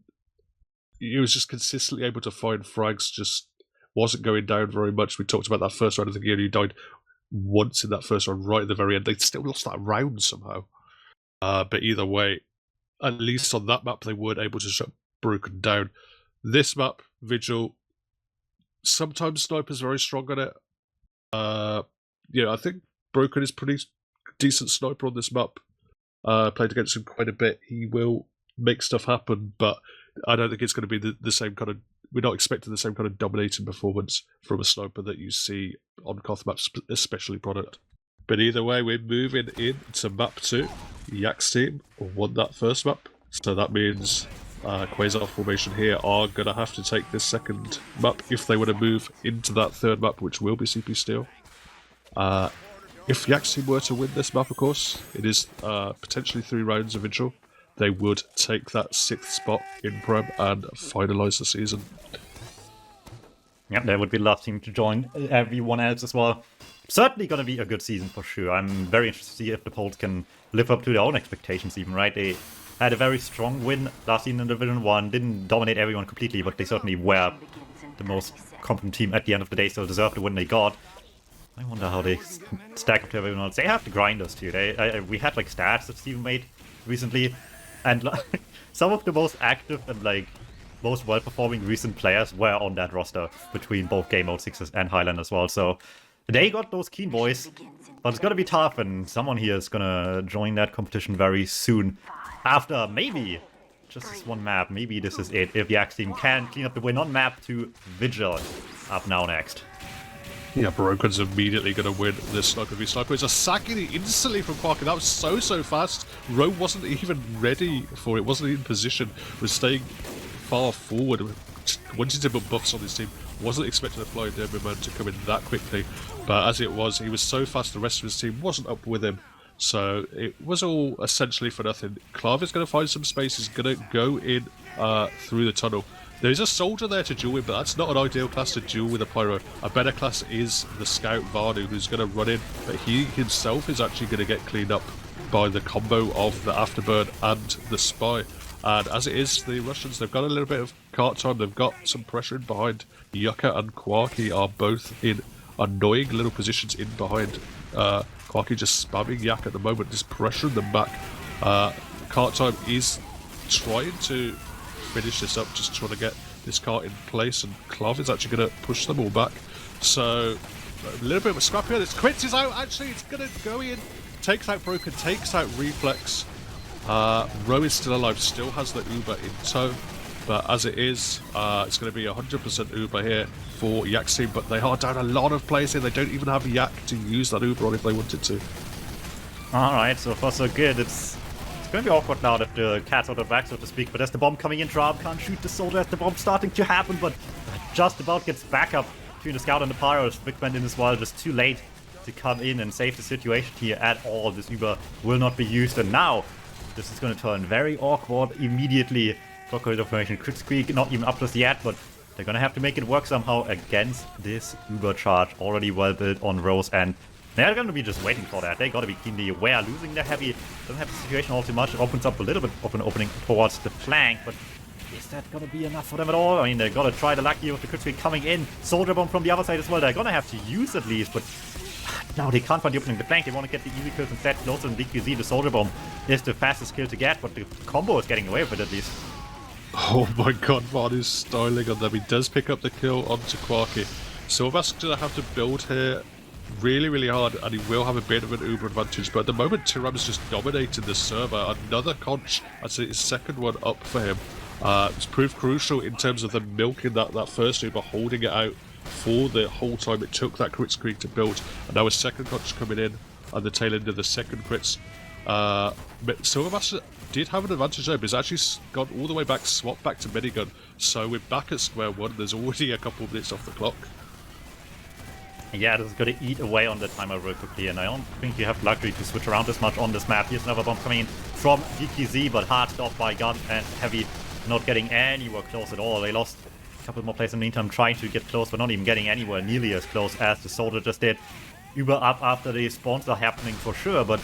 he was just consistently able to find frags. Just wasn't going down very much. We talked about that first round. I think he only died once in that first round, right at the very end. They still lost that round somehow. But either way, at least on that map, they weren't able to shut Broken down. This map, Vigil, sometimes Sniper's very strong on it. I think Broken is pretty decent sniper on this map. Played against him quite a bit. He will make stuff happen, but I don't think it's going to be the same kind of... We're not expecting the same kind of dominating performance from a sniper that you see on Koth maps, especially product. But either way, we're moving into map 2. Yak's team won that first map, so that means QZR formation here are going to have to take this second map if they want to move into that third map, which will be CP Steel. If Yak's team were to win this map, of course, it is potentially 3 rounds of Vigil. They would take that 6th spot in Prem and finalise the season. Yeah, that would be the last team to join everyone else as well. Certainly going to be a good season for sure. I'm very interested to see if the Poles can live up to their own expectations even, right? They had a very strong win last season in Division 1, didn't dominate everyone completely, but they certainly were the most competent team at the end of the day, so deserved the win they got. I wonder how they stack up to everyone else. They have the grinders too. We had like stats that Steven made recently, and like, some of the most active and like most well-performing recent players were on that roster between both Game Mode 6s and Highlander as well. So they got those keen boys, but it's gonna be tough, and someone here is gonna join that competition very soon. After maybe just this one map, maybe this is it. If the Axe team can clean up the win on map 2, Vigil up now next. Yeah, Broken's immediately going to win this Sniper v Sniper. It's a sacking instantly from Quacky. That was so fast. Rowe wasn't even ready for it, wasn't in position, was staying far forward, wanted to put buffs on his team. Wasn't expecting the flying Doberman to come in that quickly, but as it was, he was so fast the rest of his team wasn't up with him. So it was all essentially for nothing. Klaver's going to find some space, he's going to go in through the tunnel. There is a soldier there to duel with, but that's not an ideal class to duel with a pyro. A better class is the scout Vardu, who's going to run in, but he himself is actually going to get cleaned up by the combo of the afterburn and the spy. And as it is, the Russians, they've got a little bit of cart time, they've got some pressure in behind. Yucca and Quarky are both in annoying little positions in behind. Quarky just spamming Yak at the moment, just pressuring them back. Cart time is trying to finish this up, just trying to get this cart in place, and Clav is actually going to push them all back. So a little bit of a scrap here. This Quince is out, actually, it's going to go in, takes out Broken, takes out Reflex. Rowe is still alive, still has the Uber in tow, but as it is, it's going to be 100% Uber here for Yak's team, but they are down a lot of players here. They don't even have Yak to use that Uber on if they wanted to. Alright, so far so good. It's going to be awkward now that the cat's out of the bag, so to speak, but there's the bomb coming in. Traub can't shoot the soldier as the bomb starting to happen, but just about gets back up between the scout and the pyros. Big man in as well, just too late to come in and save the situation here at all. This Uber will not be used, and now this is going to turn very awkward immediately. Clock corridor formation, crit squeak, not even up just yet, but they're going to have to make it work somehow against this Uber charge, already well built on Rose, and they're going to be just waiting for that. They got to be keenly aware. Losing their heavy doesn't have the situation all too much. It opens up a little bit of an opening towards the flank, but is that going to be enough for them at all? I mean, they're going to try the lucky with the crit squeak coming in. Soldier bomb from the other side as well. They're going to have to use at least, but now they can't find the opening. The flank, they want to get the easy kills instead. Closer than DQZ, the soldier bomb is the fastest kill to get, but the combo is getting away with it at least. Oh my god, Vardu's styling on them. He does pick up the kill onto Quarky. Silverbask's going to have to build here really hard, and he will have a bit of an Uber advantage, but at the moment Tiram's just dominated the server. Another conch, I'd say his second one up for him. It's proved crucial in terms of them milking that first Uber, holding it out for the whole time it took that crit screen to build, and now a second conch coming in at the tail end of the second crits. Silverbask did have an advantage there, but he's actually gone all the way back, swapped back to minigun, so we're back at square one. There's already a couple of minutes off the clock. Yeah, this is going to eat away on the timer real quickly, and I don't think you have luxury to switch around this much on this map. Here's another bomb coming in from DKZ, but hard stopped by Gun and Heavy, not getting anywhere close at all. They lost A couple more players in the meantime trying to get close, but not even getting anywhere nearly as close as the soldier just did. Uber up after the spawns are happening for sure, but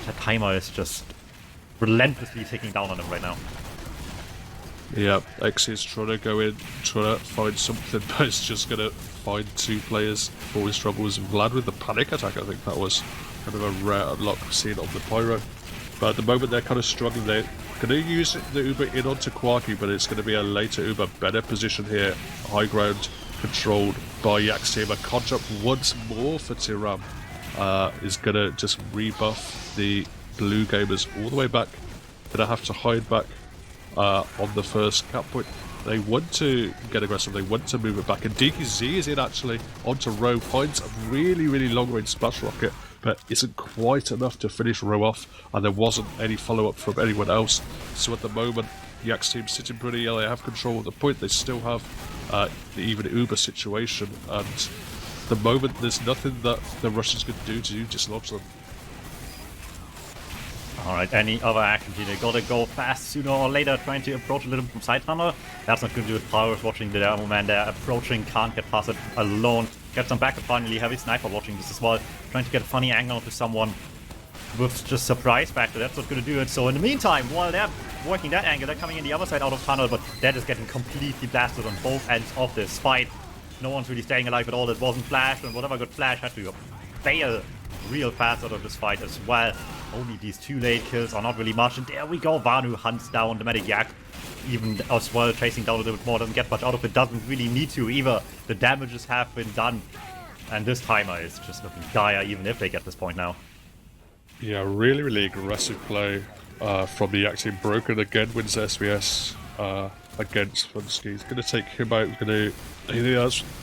that timer is just relentlessly ticking down on him right now. Yeah, X is trying to go in, trying to find something, but it's just going to find 2 players for his troubles. Vlad with the panic attack, I think that was kind of a rare unlock seen on the Pyro. But at the moment they're kind of struggling. They're going to use the Uber in onto Quacky, but it's going to be a later Uber. Better position here. High ground controlled by DuMmTm. A contract once more for Tyram is going to just rebuff the blue gamers all the way back. Going to have to hide back on the first cap point. They want to get aggressive, they want to move it back, and DKZ is in actually onto Row, finds a really, really long range splash rocket, but isn't quite enough to finish Row off, and there wasn't any follow up from anyone else. So at the moment, DuMmTm sitting pretty, they have control of the point, they still have the even Uber situation, and at the moment there's nothing that the Russians can do to dislodge them. Alright, any other action here? They gotta go fast sooner or later, trying to approach a little from side tunnel. That's not gonna do with Powers watching the demo man there, approaching, can't get past it alone. Get some backup finally, heavy sniper watching this as well, trying to get a funny angle to someone with just surprise factor. That's not gonna do it. So in the meantime, while they're working that angle, they're coming in the other side out of tunnel, but that is getting completely blasted on both ends of this fight. No one's really staying alive at all. It wasn't flashed, and whatever got flashed had to bail real fast out of this fight as well. Only these 2 late kills are not really much, and there we go. Vanu hunts down the medic Yak, even as well, chasing down a little bit more, doesn't get much out of it, doesn't really need to either. The damages have been done, and this timer is just looking dire, even if they get this point now. Yeah, really, really aggressive play from the DuMmTm. Broken again wins SBS against Funsky. He's going to take him out. The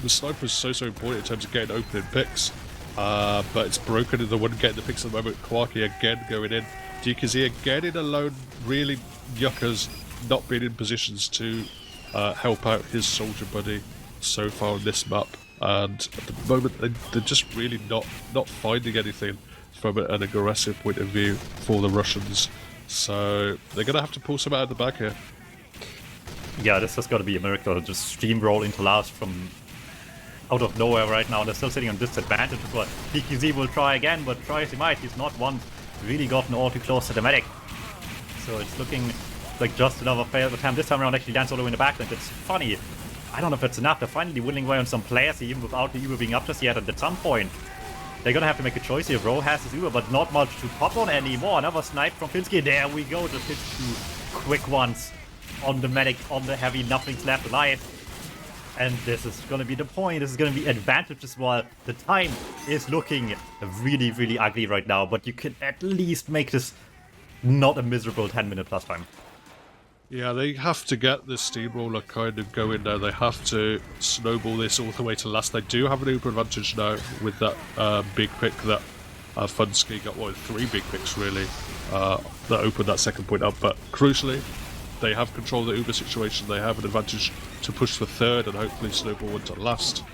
sniper is so important in terms of getting opening picks. But it's Broken in the one getting the picks at the moment. Quacky again going in. DKZ again in alone. Really, Yucca's not been in positions to help out his soldier buddy so far on this map. And at the moment, they're just really not finding anything from an aggressive point of view for the Russians. So they're going to have to pull some out of the bag here. Yeah, this has got to be a miracle. Just steamroll into last from out of nowhere right now. They're still sitting on disadvantage as well. DKZ will try again, but try as he might, he's not once really gotten all too close to the medic. So it's looking like just another failed attempt. This time around actually lands all the way in the backline. It's funny. I don't know if it's enough. They're finally winning away on some players, even without the Uber being up just yet. And at some point, they're gonna have to make a choice here. Ro has his Uber, but not much to pop on anymore. Another snipe from Finsky. There we go. Just hits 2 quick ones on the medic, on the heavy. Nothing's left alive. And this is gonna be the point. This is gonna be advantage as well. The time is looking really, really ugly right now, but you can at least make this not a miserable 10-minute plus time. Yeah, they have to get this steamroller kind of going now. They have to snowball this all the way to last. They do have an Uber advantage now with that big pick that Funsky got. 3 big picks really that opened that second point up. But crucially, they have control of the Uber situation. They have an advantage to push for third and hopefully snowball one to last.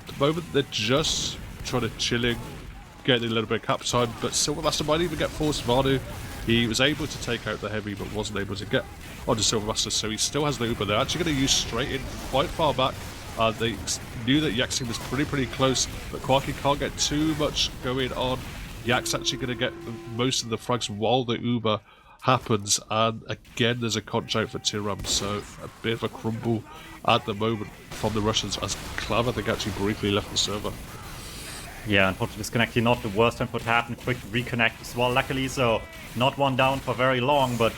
At the moment, they're just trying to chilling, getting a little bit of cap time. But Silvermaster might even get forced. Vanu, he was able to take out the heavy, but wasn't able to get onto Silvermaster, so he still has the Uber. They're actually going to use straight in quite far back. They knew that Yaxi was pretty close, but Quacky can't get too much going on. Yak's actually going to get most of the frags while the Uber happens, and again there's a conch out for Tyram, so a bit of a crumble at the moment from the Russians as Clav, I think, actually briefly left the server. Yeah, unfortunately disconnecting, not the worst time could happen. Quick reconnect as well, luckily, so not one down for very long, but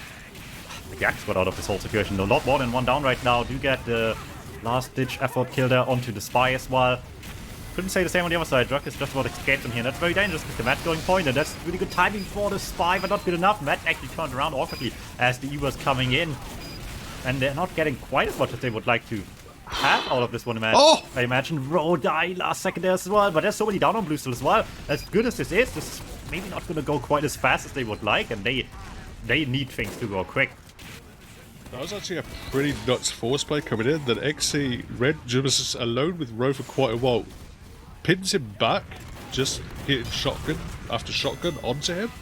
the Gax got out of this whole situation. No, not more than 1 down right now. Do get the last-ditch effort kill there onto the Spy as well. Couldn't say the same on the other side. Druk is just about escaped from here. That's very dangerous because the Matt's going point, and that's really good timing for the Spy, but not good enough. Matt actually turned around awkwardly as the Uber's coming in, and they're not getting quite as much as they would like to have out of this one. I imagine Ro died last second there as well, but there's so many down on blue still as well. As good as this is maybe not going to go quite as fast as they would like, and they need things to go quick. That was actually a pretty nuts force play coming in. That XC Red was alone with Ro for quite a while. Pins him back, just hitting shotgun after shotgun onto him.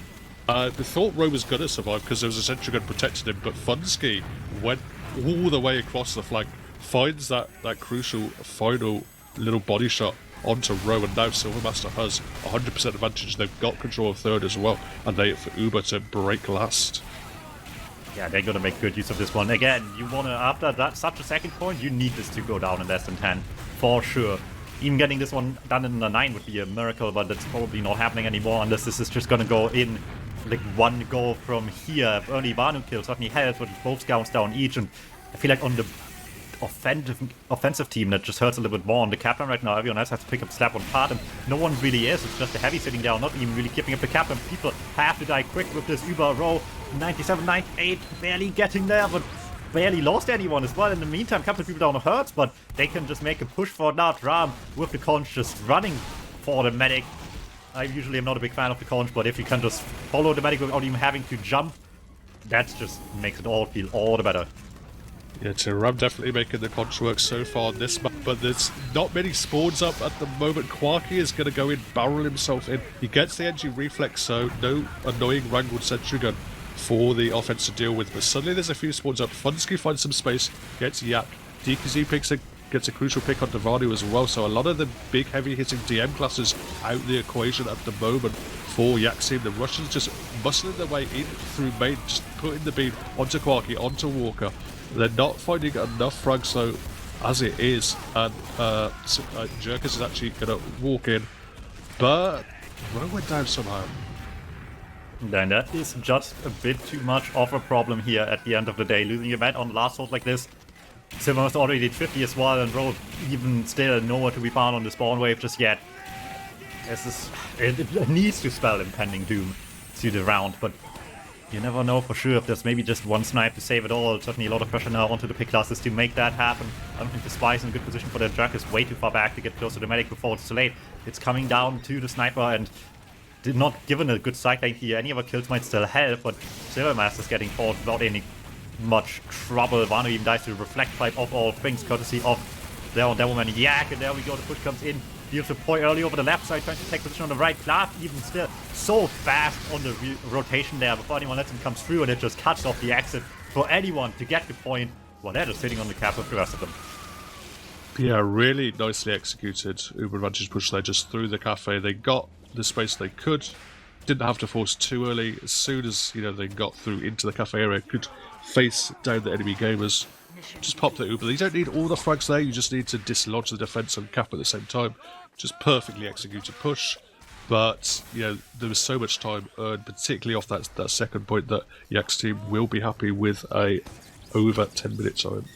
We thought Ro was going to survive because there was a sentry gun protecting him, but Funsky went all the way across the flank, finds that crucial final little body shot onto Row, and now Silvermaster has 100% advantage. They've got control of third as well, and they for Uber to break last. Yeah, they're gonna make good use of this one. Again, you wanna, after that such a second point, you need this to go down in less than 10, for sure. Even getting this one done in the 9 would be a miracle, but that's probably not happening anymore unless this is just gonna go in like one go from here. If early Vanu kill certainly helps with both scouts down each, and I feel like on the offensive team that just hurts a little bit more on the captain right now. Everyone else has to pick up slap on part, and no one really is. It's just a heavy sitting down, not even really keeping up the captain. People have to die quick with this Uber Row. 97, 98, barely getting there, but barely lost anyone as well. In the meantime, a couple of people down hurts, but they can just make a push for that Ram with the conch just running for the medic. I usually am not a big fan of the conch, but if you can just follow the medic without even having to jump, that just makes it all feel all the better. Yeah, Ram definitely making the conch work so far on this map, but there's not many spawns up at the moment. Quacky is going to go in, barrel himself in. He gets the NG reflex, so no annoying wrangled sentry gun for the offense to deal with. But suddenly there's a few spawns up. Funsky finds some space, gets Yak. DKZ gets a crucial pick on Devanu as well, so a lot of the big heavy hitting DM classes out the equation at the moment for Yak's team. The Russians just muscling their way in through main, just putting the beam onto Quacky, onto Walker. They're not finding enough frags though as it is, and Jerkers is actually going to walk in, but Row went down somehow. Then that is just a bit too much of a problem here at the end of the day. Losing a event on the last hold like this. Silvermaster already did 50 as well, and Row even still nowhere to be found on the spawn wave just yet. It needs to spell impending doom to the round, but you never know for sure if there's maybe just one snipe to save it all. Certainly a lot of pressure now onto the pick classes to make that happen. I don't think the spy is in a good position for their Jack is way too far back to get close to the medic before it's too late. It's coming down to the sniper, and not given a good side lane here. Any other kills might still help, but Silvermaster's getting caught without any much trouble. Vanu even dies to the reflect pipe of all things, courtesy of their own Devilman Yak, and there we go, the push comes in. Deals a Poi early over the left side, trying to take position on the right. Glav even still so fast on the rotation there before anyone lets him come through, and it just cuts off the exit for anyone to get the point. Well, they're just sitting on the cap with the rest of them. Yeah, really nicely executed Uber advantage push there just through the cafe. They got the space they could, didn't have to force too early. As soon as they got through into the cafe area, could face down the enemy gamers. Just pop the Uber. You don't need all the frags there, you just need to dislodge the defense and cap at the same time. Just perfectly executed push, but there was so much time earned, particularly off that second point, that Yak's team will be happy with a over 10-minute time.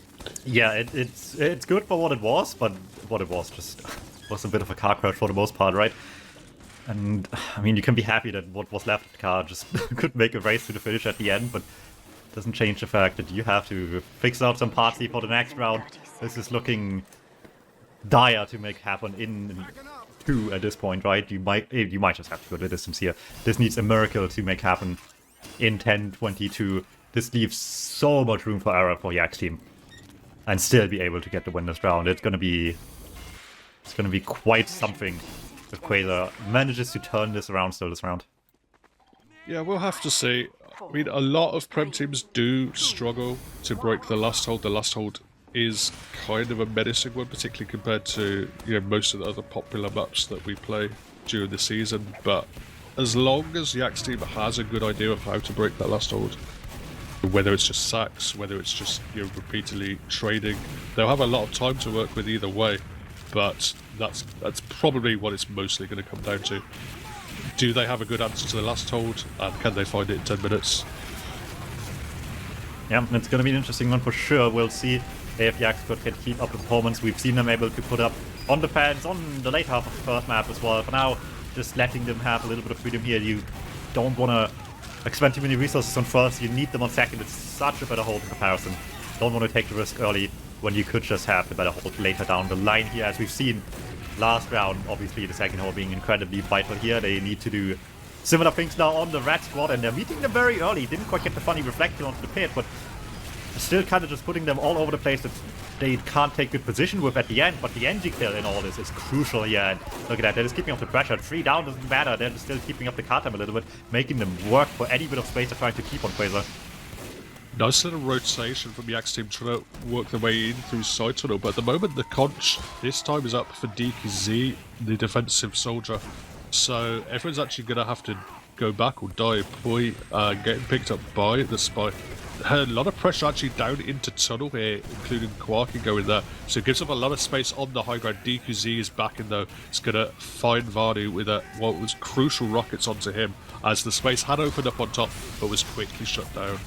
Yeah, it's good for what it was, but what it was just was a bit of a car crash for the most part, right? And I mean, you can be happy that what was left of the car just could make a race to the finish at the end, but it doesn't change the fact that you have to fix out some parts for the next round. This is looking dire to make happen in 2 at this point, right? You might just have to go the distance here. This needs a miracle to make happen in 10-22. This leaves so much room for error for Yak's team, and still be able to get the win this round. It's gonna be quite something if QZR manages to turn this around still this round. Yeah, we'll have to see. I mean, a lot of Prem teams do struggle to break the last hold. The last hold is kind of a menacing one, particularly compared to most of the other popular maps that we play during the season. But as long as Yak's team has a good idea of how to break that last hold, whether it's just sacks, whether it's just repeatedly trading, they'll have a lot of time to work with either way. But that's probably what it's mostly going to come down to. Do they have a good answer to the last hold, and can they find it in 10 minutes? Yeah, it's going to be an interesting one for sure. We'll see if Yaks can keep up the performance. We've seen them able to put up on the fans on the late half of the first map as well. For now, just letting them have a little bit of freedom here. You don't want to expend too many resources on first. You need them on second. It's such a better hold in comparison. Don't want to take the risk early when you could just have the better hold later down the line here, as we've seen last round. Obviously, the second hold being incredibly vital here. They need to do similar things now on the red squad, and they're meeting them very early. Didn't quite get the funny reflection onto the pit, but still kind of just putting them all over the place that they can't take good position with at the end. But the NG kill in all this is crucial here, and look at that, they're just keeping up the pressure. 3 down doesn't matter, they're just still keeping up the card time a little bit, making them work for any bit of space they're trying to keep on QZR. Nice little rotation from the Axe team trying to work their way in through side tunnel, but at the moment the conch this time is up for DKZ, the defensive soldier. So everyone's actually going to have to go back or die. Boy, getting picked up by the spy. A lot of pressure actually down into tunnel here, including Quacky going there. So it gives up a lot of space on the high ground. DQZ is back in though. It's going to find Vanu with what was crucial rockets onto him as the space had opened up on top but was quickly shut down.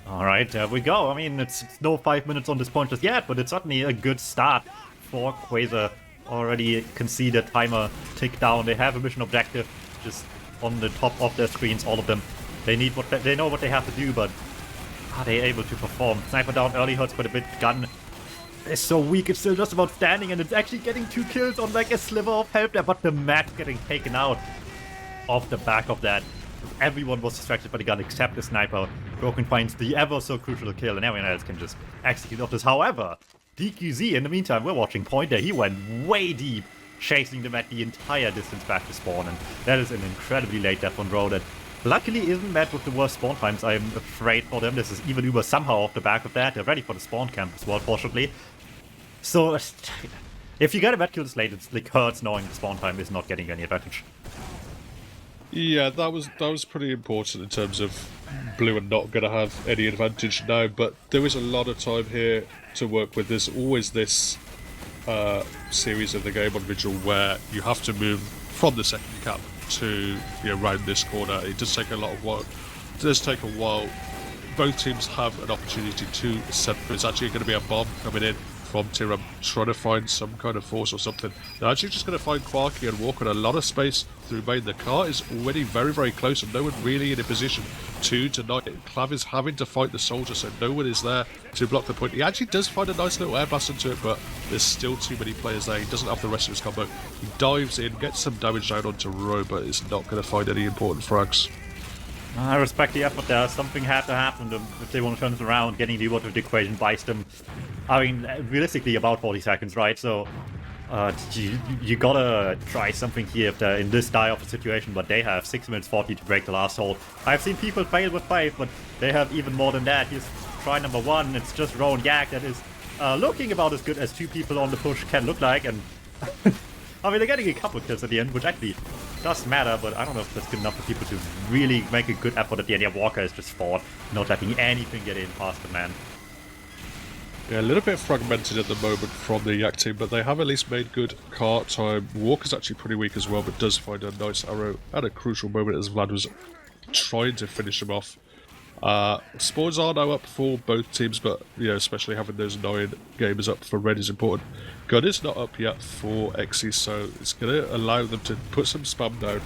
Alright, there we go. I mean, it's no 5 minutes on this point just yet, but it's certainly a good start for QZR. Already can see the timer tick down. They have a mission objective just on the top of their screens, all of them. They need they know what they have to do, but are they able to perform? Sniper down early hurts quite a bit. Gun is so weak, it's still just about standing, and it's actually getting 2 kills on like a sliver of help there, but the match getting taken out off the back of that. Everyone was distracted by the gun except the sniper. Broken finds the ever so crucial kill, and everyone else can just execute off this. However, DQZ, in the meantime, we're watching Pointer. He went way deep, chasing them at the entire distance back to spawn, and that is an incredibly late death on row that luckily isn't met with the worst spawn times. I'm afraid for them. This is even Uber somehow off the back of that. They're ready for the spawn camp as well, fortunately. So, if you get a red kill this late, it like, hurts knowing the spawn time is not getting any advantage. Yeah, that was pretty important in terms of Blue are not going to have any advantage now, but there is a lot of time here to work with. There's always this series of the game on Vigil where you have to move from the second cap to round this corner. It does take a while. It does take a while. Both teams have an opportunity to set. There's actually going to be a bomb coming in from Tiram, trying to find some kind of force or something. They're actually just going to find Quacky and walk on a lot of space through main. The car is already very, very close and no one really in a position to deny it. Clav is having to fight the soldier, so no one is there to block the point. He actually does find a nice little air blast into it, but there's still too many players there. He doesn't have the rest of his combo. He dives in, gets some damage down onto Row, but is not going to find any important frags. I respect the effort there. Something had to happen if they want to turn this around. Getting the water of the equation buys them, I mean, realistically about 40 seconds, right? So you gotta try something here if they're in this dire of a situation, but they have 6 minutes 40 to break the last hold. I've seen people fail with 5, but they have even more than that. Here's try number 1. It's just Row and Yak that is looking about as good as 2 people on the push can look like, and I mean, they're getting a couple of kills at the end, which actually does matter, but I don't know if that's good enough for people to really make a good effort at the end. Yeah, Walker is just fought, not letting anything get in past the man. Yeah, a little bit fragmented at the moment from the Yak team, but they have at least made good cart time. Walker's actually pretty weak as well, but does find a nice arrow at a crucial moment as Vlad was trying to finish him off. Spawns are now up for both teams, but especially having those 9 gamers up for Red is important. Gun is not up yet for Xe, so it's going to allow them to put some spam down,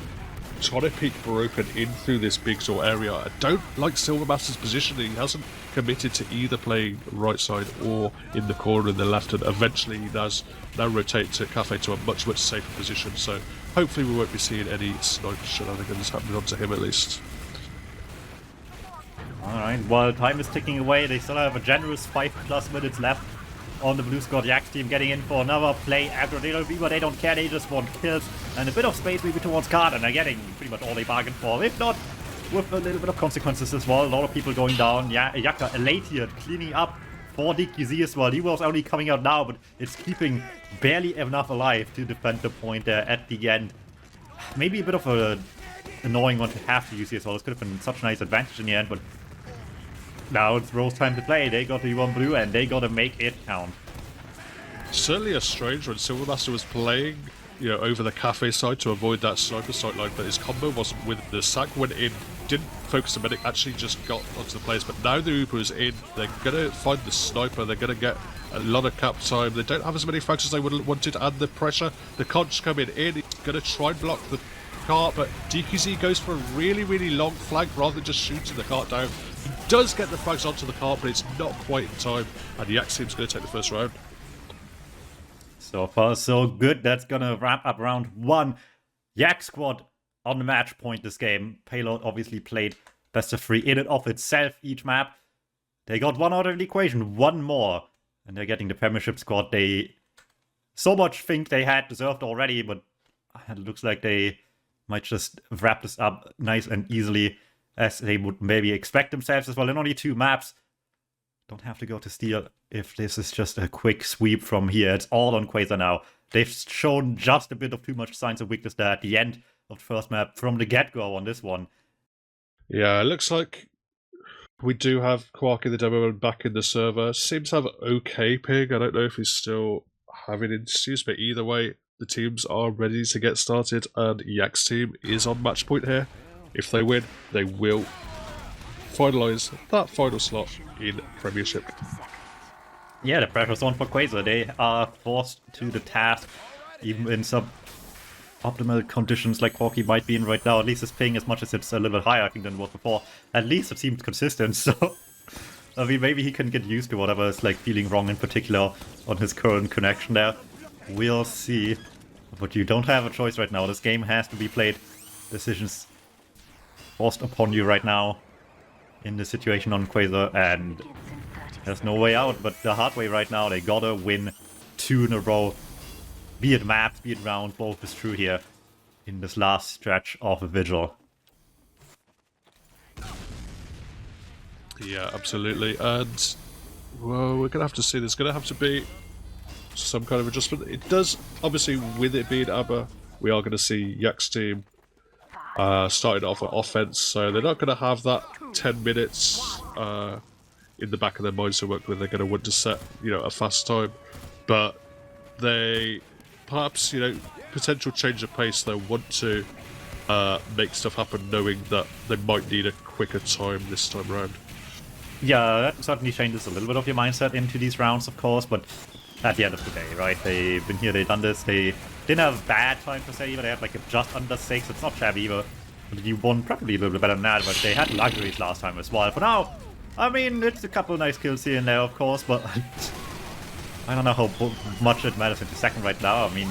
try to peek Broken in through this big sort of area. I don't like Silvermaster's positioning. He hasn't committed to either playing right side or in the corner in the left, and eventually he does now rotate to Cafe to a much, much safer position, so hopefully we won't be seeing any sniper shenanigans happening onto him at least. Alright, while time is ticking away, they still have a generous 5+ minutes left on the Blue Squad. Yak team getting in for another play after they don't care, they just want kills and a bit of space maybe towards card, and they're getting pretty much all they bargained for, if not with a little bit of consequences as well. A lot of people going down. Yaka late here, cleaning up for DQZ as well. He was only coming out now, but it's keeping barely enough alive to defend the point there at the end. Maybe a bit of a annoying one to have to use here as well. This could have been such a nice advantage in the end, but now it's Rose time to play. They got the one blue and they gotta make it count. Certainly a strange one. Silvermaster was playing over the Cafe side to avoid that sniper sight line, but his combo wasn't with the sack went in, didn't focus the medic, actually just got onto the players. But now the Uber is in, they're gonna find the sniper, they're gonna get a lot of cap time. They don't have as many frags as they would have wanted, and the pressure, the conch coming in, he's gonna try and block the cart, but DQZ goes for a really, really long flank rather than just shooting the cart down. He does get the frags onto the cart, but it's not quite in time, and the Axe team's going to take the first round. So far, so good. That's going to wrap up round 1. Yak squad on the match point this game. Payload obviously played best of 3 in and of itself each map. They got 1 out of the equation, 1 more, and they're getting the Premiership squad they so much think they had deserved already, but it looks like they might just wrap this up nice and easily. as they would maybe expect themselves as well. In only 2 maps, don't have to go to steal if this is just a quick sweep from here. It's all on QZR now. They've shown just a bit of too much signs of weakness there at the end of the first map from the get-go on this one. Yeah, it looks like we do have Quarky the demo back in the server. Seems to have okay ping. I don't know if he's still having issues, but either way, the teams are ready to get started, and Yak's team is on match point here. If they win, they will finalise that final slot in Premiership. Yeah, the pressure's on for QZR. They are forced to the task, even in some optimal conditions like Quarky might be in right now. At least his ping, as much as it's a little bit higher, I think, than it was before, at least it seems consistent. So, I mean, maybe he can get used to whatever is like feeling wrong in particular on his current connection there. We'll see. But you don't have a choice right now. This game has to be played. Decisions forced upon you right now in the situation on QZR, and there's no way out but the hard way right now. They gotta win 2 in a row. Be it maps, be it rounds, both is true here in this last stretch of Vigil. Yeah, absolutely. And, well, we're going to have to see. There's going to have to be some kind of adjustment. It does, obviously, with it being ABBA, we are going to see Yak's team starting off at offense, so they're not going to have that 10 minutes in the back of their minds to work with. They're going to want to set, a fast time, but they perhaps, potential change of pace. They'll want to make stuff happen, knowing that they might need a quicker time this time around. Yeah, that certainly changes a little bit of your mindset into these rounds, of course, but at the end of the day, right, they've been here, they've done this, they didn't have bad time per se, but they had like a just under 6, it's not shabby either. You won probably a little bit better than that, but they had luxuries last time as well. For now, I mean, it's a couple of nice kills here and there, of course, but I don't know how much it matters in the second right now. I mean,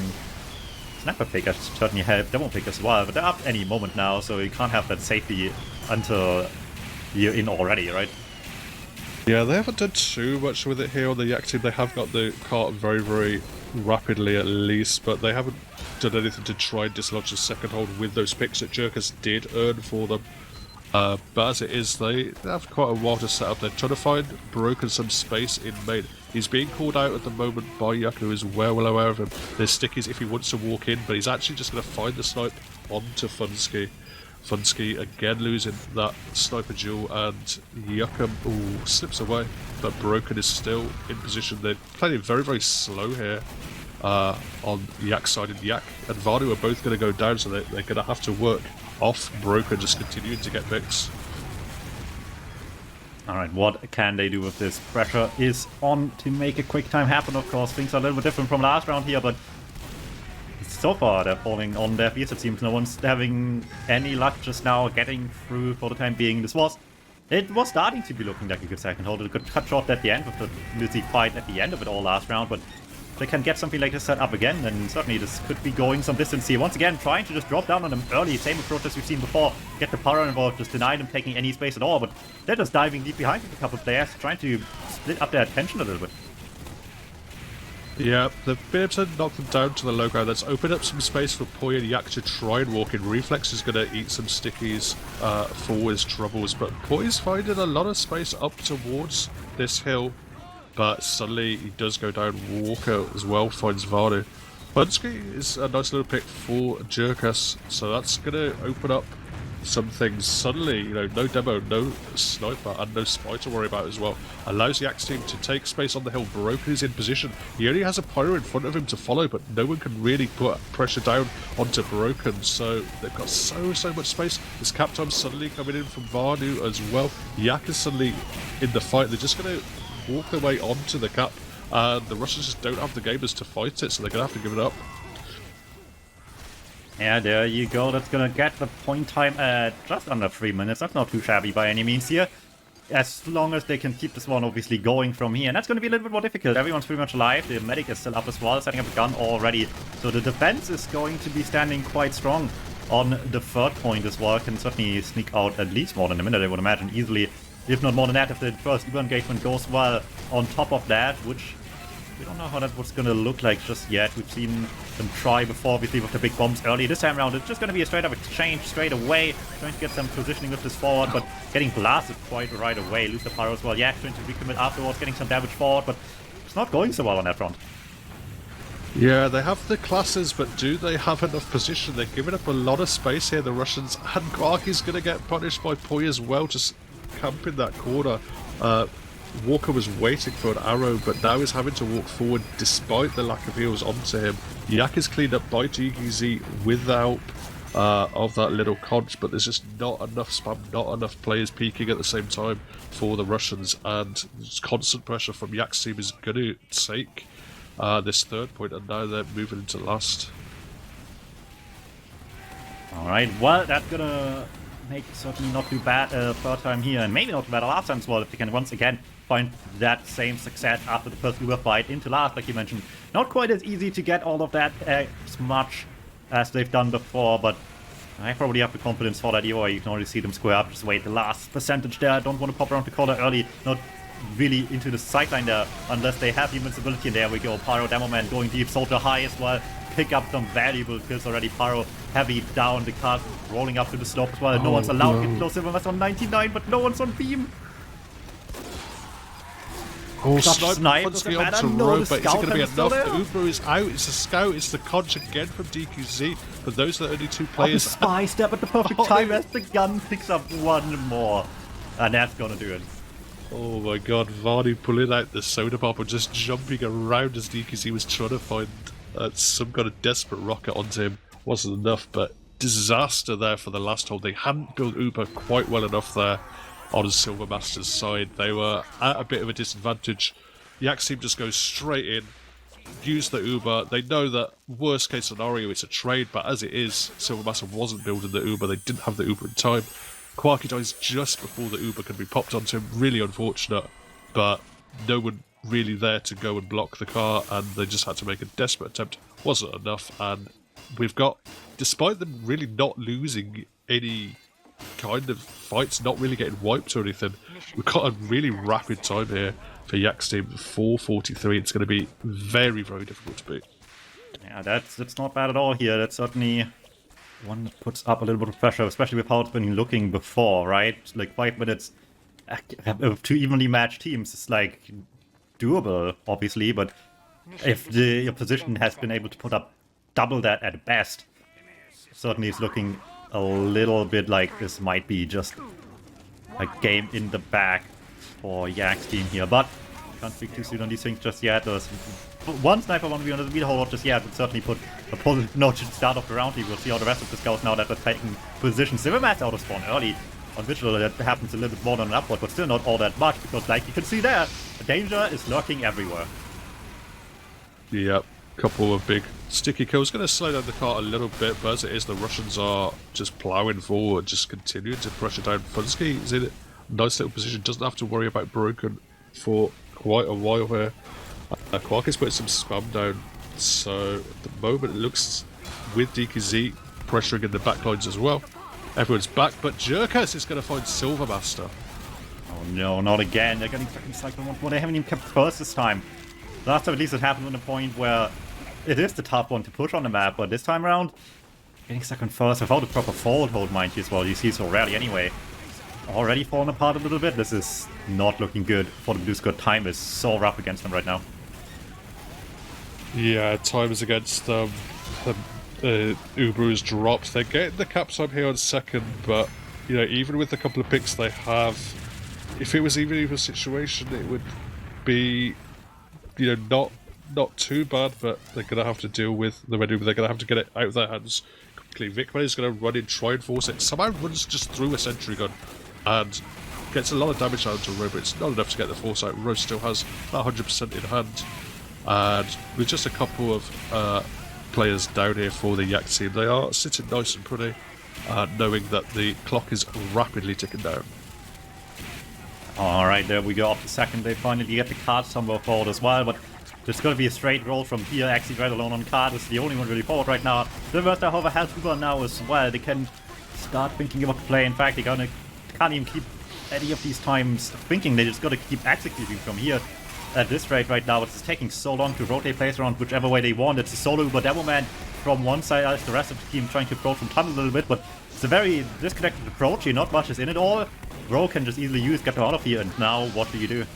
Sniper Pickers certainly help, Demo Pick as well, but they're up any moment now, so you can't have that safety until you're in already, right? Yeah, they haven't done too much with it here on the Yak team. They have got the cart very, very rapidly at least, but they haven't done anything to try and dislodge the second hold with those picks that Jerkers did earn for them. But as it is, they have quite a while to set up. They're trying to find Broken some space in main. He's being called out at the moment by Yak, who is well aware of him. There's stickies if he wants to walk in, but he's actually just going to find the snipe onto Funsky. Funsky again losing that sniper duel, and Yuckum slips away, but Broken is still in position. They're playing very, very slow here on Yak's side, and Yak and Vanu are both going to go down, so they're going to have to work off Broken, just continuing to get picks. Alright, what can they do with this? Pressure is on to make a quick time happen, of course. Things are a little bit different from last round here, but so far they're falling on their feet. It seems no one's having any luck just now getting through for the time being. It was starting to be looking like a good second hold. It got cut short at the end with the music fight at the end of it all last round, but if they can get something like this set up again, then certainly this could be going some distance here. Once again, trying to just drop down on them early. Same approach as we've seen before. Get the power involved, just deny them taking any space at all, but they're just diving deep behind with a couple of players, trying to split up their attention a little bit. Yeah, they've been able to knock them down to the low ground. That's opened up some space for Poi and Yak to try and walk in. Reflex is going to eat some stickies for his troubles, but Poi's finding a lot of space up towards this hill, but suddenly he does go down. Walker as well finds Vanu. Bunsky is a nice little pick for Jerkus, so that's going to open up some things. Suddenly, no demo, no sniper, and no spy to worry about as well. Allows the Axe team to take space on the hill. Broken is in position. He only has a pyro in front of him to follow, but no one can really put pressure down onto Broken, so they've got so much space. This cap time suddenly coming in from Vanu as well. Yak is suddenly in the fight. They're just going to walk their way onto the cap, and the Russians just don't have the gamers to fight it, so they're going to have to give it up. Yeah, there you go. That's gonna get the point time at just under 3 minutes. That's not too shabby by any means here. As long as they can keep this one obviously going from here. And that's gonna be a little bit more difficult. Everyone's pretty much alive. The medic is still up as well, setting up a gun already. So the defense is going to be standing quite strong on the third point as well. Can certainly sneak out at least more than a minute, I would imagine, easily. If not more than that, if the first engagement goes well on top of that, which We don't know how that's what's gonna look like just yet. We've seen them try before, obviously, with the big bombs early. This time around, it's just gonna be a straight-up exchange straight away. Trying to get some positioning with this forward, but getting blasted quite right away. Lose the pyro as well. Yak trying to recommit afterwards, getting some damage forward, but it's not going so well on that front. Yeah, they have the classes, but do they have enough position? They're giving up a lot of space here, the Russians, and Gacky's going to get punished by Py as well, just camping that corner. Walker was waiting for an arrow, but now he's having to walk forward despite the lack of heals onto him. Yak is cleaned up by DKZ with the help of that little conch, but there's just not enough spam, not enough players peeking at the same time for the Russians, and constant pressure from Yak's team is going to take this third point, and now they're moving into last. Alright, well, that's gonna make certainly not too bad third time here, and maybe not too bad last time as well, if they can once again find that same success after the first Uber fight into last, like you mentioned. Not quite as easy to get all of that as much as they've done before, but I probably have the confidence for that EOI. You can already see them square up, just wait the last percentage there. I don't want to pop around the corner early, not really into the sideline there, unless they have the invincibility, and there we go. Pyro DuMmTm going deep, Soldier high as well, pick up some valuable kills already. Pyro heavy down, the car rolling up to the slope as well. No one's allowed to get close. Silvermaster on 99, but no one's on beam. Oh, Snipe wants to doesn't get matter. onto No, road, the but is it scout going to be is still enough? there. The Uber is out, it's the scout, it's the conch again from DQZ, but those are the only two Oh, the players. spy step at the perfect time as the gun picks up one more. And that's gonna do it. Oh my god, Varney pulling out the soda pop and just jumping around as DQZ was trying to find some kind of desperate rocket onto him. Wasn't enough, but disaster there for the last hold. They hadn't built Uber quite well enough there on Silvermaster's side. They were at a bit of a disadvantage. Yak's team just goes straight in, use the Uber. They know that worst case scenario it's a trade, but as it is, Silvermaster wasn't building the Uber. They didn't have the Uber in time. Quarky dies just before the Uber can be popped onto him. Really unfortunate, but no one really there to go and block the car, and they just had to make a desperate attempt. Wasn't enough, and we've got, despite them really not losing any kind of fights, not really getting wiped or anything, we've got a really rapid time here for Yak's team. 4:43. It's going to be very, very difficult to beat. Yeah, that's not bad at all here. That's certainly one that puts up a little bit of pressure, especially with how it's been looking before, right? Like 5 minutes of two evenly matched teams is like doable, obviously, but if the opposition has been able to put up double that at best, certainly it's looking a little bit like this might be just a game in the bag for Yak's team here, but can't speak too soon on these things just yet. There's one sniper 1v1 doesn't mean a whole lot just yet, but certainly put a positive note to the start of the round here. We'll see how the rest of this goes now that they're taking position. Silvermaster out of spawn early. On Vigil, that happens a little bit more than an upward, but still not all that much, because like you can see there, the danger is lurking everywhere. Yep, couple of big sticky kills. Going to slow down the car a little bit, but as it is, the Russians are just ploughing forward, just continuing to pressure down. Funsky is in a nice little position, doesn't have to worry about broken for quite a while here. Quark is putting some spam down, so at the moment it looks, with DKZ pressuring in the backlines as well, everyone's back, but Jerkas is going to find Silvermaster. Oh no, not again. They're getting stuck in cycle 1. Well, they haven't even kept first this time. Last time at least it happened on a point where it is the top one to push on the map, but this time around, getting stuck on first without a proper forward hold, mind you, as well. You see so rarely anyway. Already falling apart a little bit. This is not looking good for the Blue Squad. Time is so rough against them right now. Yeah, time is against them. Uber is dropped. They're getting the cap time here on second, but you know, even with the couple of picks they have, if it was even a situation, it would be, you know, not too bad, but they're going to have to deal with the Red Uber. They're going to have to get it out of their hands quickly. Vicman is going to run in, try and force it. Somehow runs just through a sentry gun and gets a lot of damage out to Ro, but it's not enough to get the force out. Ro still has that 100% in hand, and with just a couple of players down here for the Yak team, they are sitting nice and pretty, knowing that the clock is rapidly ticking down. Alright, there we go. Off the second, they finally get the card somewhere forward as well, but there's going to be a straight roll from here. Actually, right alone on card is the only one really forward right now. Silvermaster, however, has Uber now as well. They can start thinking about the play. In fact, they can't even keep any of these times thinking. They just got to keep executing from here. at this rate right now. It's just taking so long to rotate plays around whichever way they want. It's a solo Uber Devilman from one side as the rest of the team trying to approach from tunnel a little bit, but it's a very disconnected approach here. Not much is in it all. Ro can just easily get them out of here, and now what do you do?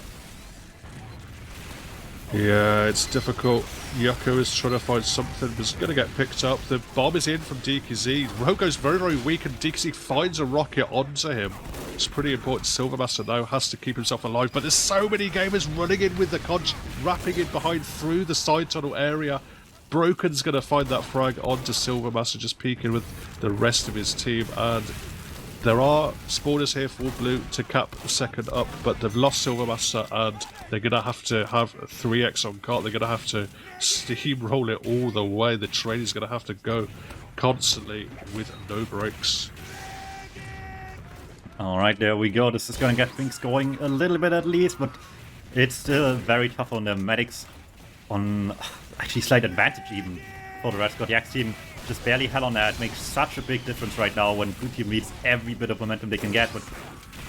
Yeah, it's difficult. Yucko is trying to find something, but it's going to get picked up. The bomb is in from DKZ. Ro goes very, very weak, and DKZ finds a rocket onto him. It's pretty important. Silvermaster now has to keep himself alive, but there's so many gamers running in with the conch, wrapping in behind through the side tunnel area. Broken's going to find that frag onto Silvermaster, just peeking with the rest of his team, and there are spawners here for Blue to cap second up, but they've lost Silvermaster, and they're going to have 3x on cart. They're going to have to steamroll it all the way. The train is going to have to go constantly with no brakes. Alright, there we go. This is going to get things going a little bit at least, but it's still very tough on the medics. On actually slight advantage even for the Red Scott Yak team. Just barely hell on that. It makes such a big difference right now when blue team needs every bit of momentum they can get, but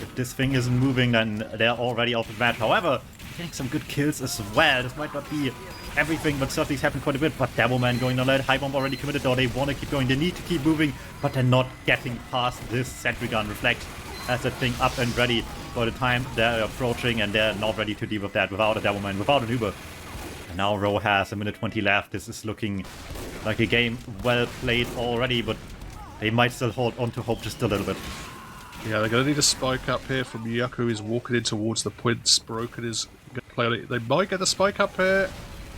if this thing isn't moving, then they're already out of the match. However, getting some good kills as well. This might not be everything, but certainly it's happened quite a bit. But Devilman going on that. High Bomb already committed, though. They want to keep going. They need to keep moving, but they're not getting past this sentry gun. Reflect has that thing up and ready by the time they're approaching, and they're not ready to deal with that without a Devilman, without an Uber. And now Ro has a minute 20 left. This is looking like a game well played already, but they might still hold on to hope just a little bit. Yeah, they're going to need a spike up here from Yaku, who's walking in towards the points. Broken is going to play on it. They might get the spike up here.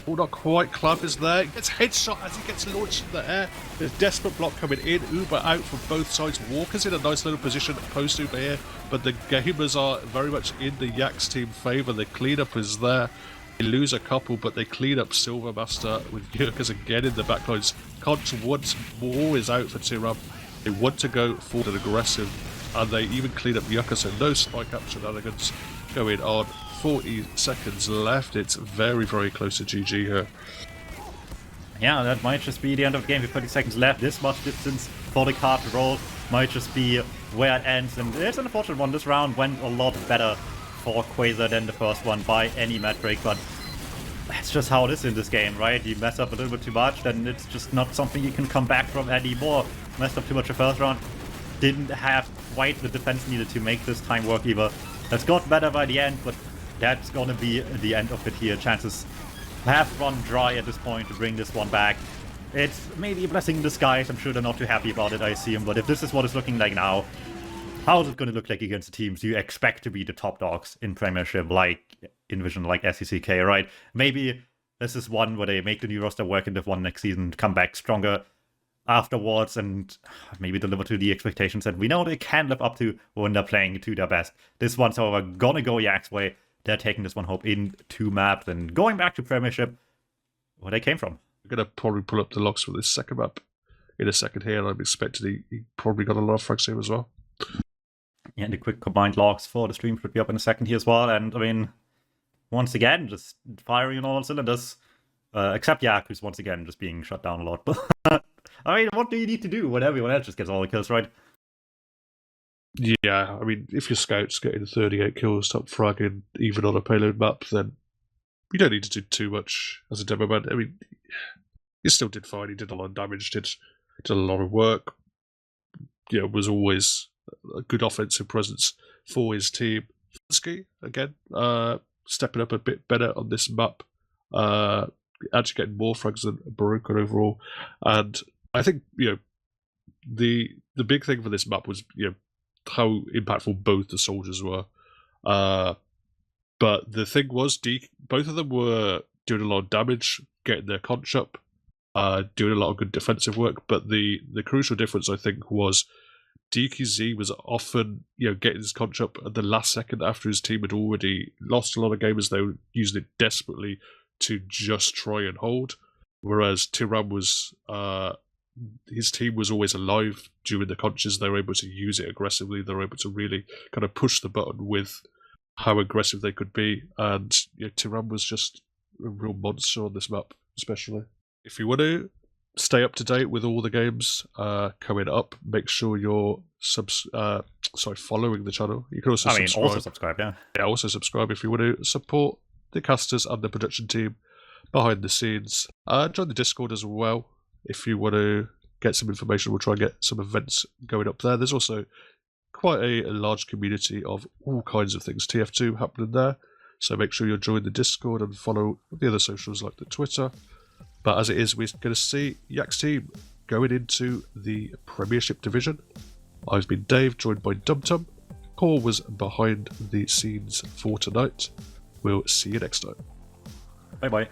Oh, not quite. Club is there. He gets headshot as he gets launched in the air. There's desperate block coming in. Uber out from both sides. Walker's in a nice little position post Uber here, but the gamers are very much in the Yaks team favour. The cleanup is there. They lose a couple, but they clean up Silvermaster with Yurkas again in the backlines. Conch once more is out for Tiram. They want to go forward and aggressive, and they even clean up Yucca, so no spike up shenanigans going on. 40 seconds left. It's very, very close to GG here. Yeah, that might just be the end of the game with 30 seconds left. This much distance for the card roll might just be where it ends, and it's an unfortunate one. This round went a lot better for QZR than the first one by any metric, but that's just how it is in this game, right? You mess up a little bit too much, then it's just not something you can come back from anymore. Messed up too much the first round, didn't have quite the defense needed to make this time work either. That's got better by the end, but that's gonna be the end of it here. Chances have run dry at this point to bring this one back. It's maybe a blessing in disguise. I'm sure they're not too happy about it, I assume, but if this is what it's looking like now, how is it going to look like against the teams you expect to be the top dogs in Premiership, like in Vision, like SECK, right? Maybe this is one where they make the new roster work in the one next season, come back stronger afterwards, and maybe deliver to the expectations that we know they can live up to when they're playing to their best. This one's, however, gonna go Yak's way. They're taking this one hope into map, then going back to Premiership, where they came from. I'm going to probably pull up the logs for this second map in a second here, and I'm expecting he probably got a lot of frags here as well. Yeah, and the quick combined logs for the stream should be up in a second here as well. And I mean, once again, just firing on all cylinders. Except Yak, who's once again just being shut down a lot. But I mean, what do you need to do when everyone else just gets all the kills, right? Yeah, I mean, if your scouts getting 38 kills, top fragging, even on a payload map, then you don't need to do too much as a demo man. I mean, he still did fine. He did a lot of damage, did a lot of work. You know, was always a good offensive presence for his team. Ski again, stepping up a bit better on this map. Actually getting more frags than Baruka overall, and I think the big thing for this map was how impactful both the soldiers were. But the thing was, both of them were doing a lot of damage, getting their conch up, doing a lot of good defensive work. But the crucial difference, I think, was DKZ was often getting his conch up at the last second after his team had already lost a lot of games. They were using it desperately to just try and hold. Whereas Tiram was, his team was always alive during the conches. They were able to use it aggressively. They were able to really kind of push the button with how aggressive they could be. And Tiram was just a real monster on this map, especially. If you want to stay up to date with all the games coming up, make sure you're following the channel. You can also subscribe. Also subscribe, yeah. Yeah, also subscribe if you want to support the casters and the production team behind the scenes. Join the Discord as well if you want to get some information. We'll try and get some events going up there. There's also quite a large community of all kinds of things TF2 happening there, so make sure you're joining the Discord and follow the other socials like the Twitter. But as it is, we're going to see Yak's team going into the Premiership division. I've been Dave, joined by DuMmTm. Paul was behind the scenes for tonight. We'll see you next time. Bye bye.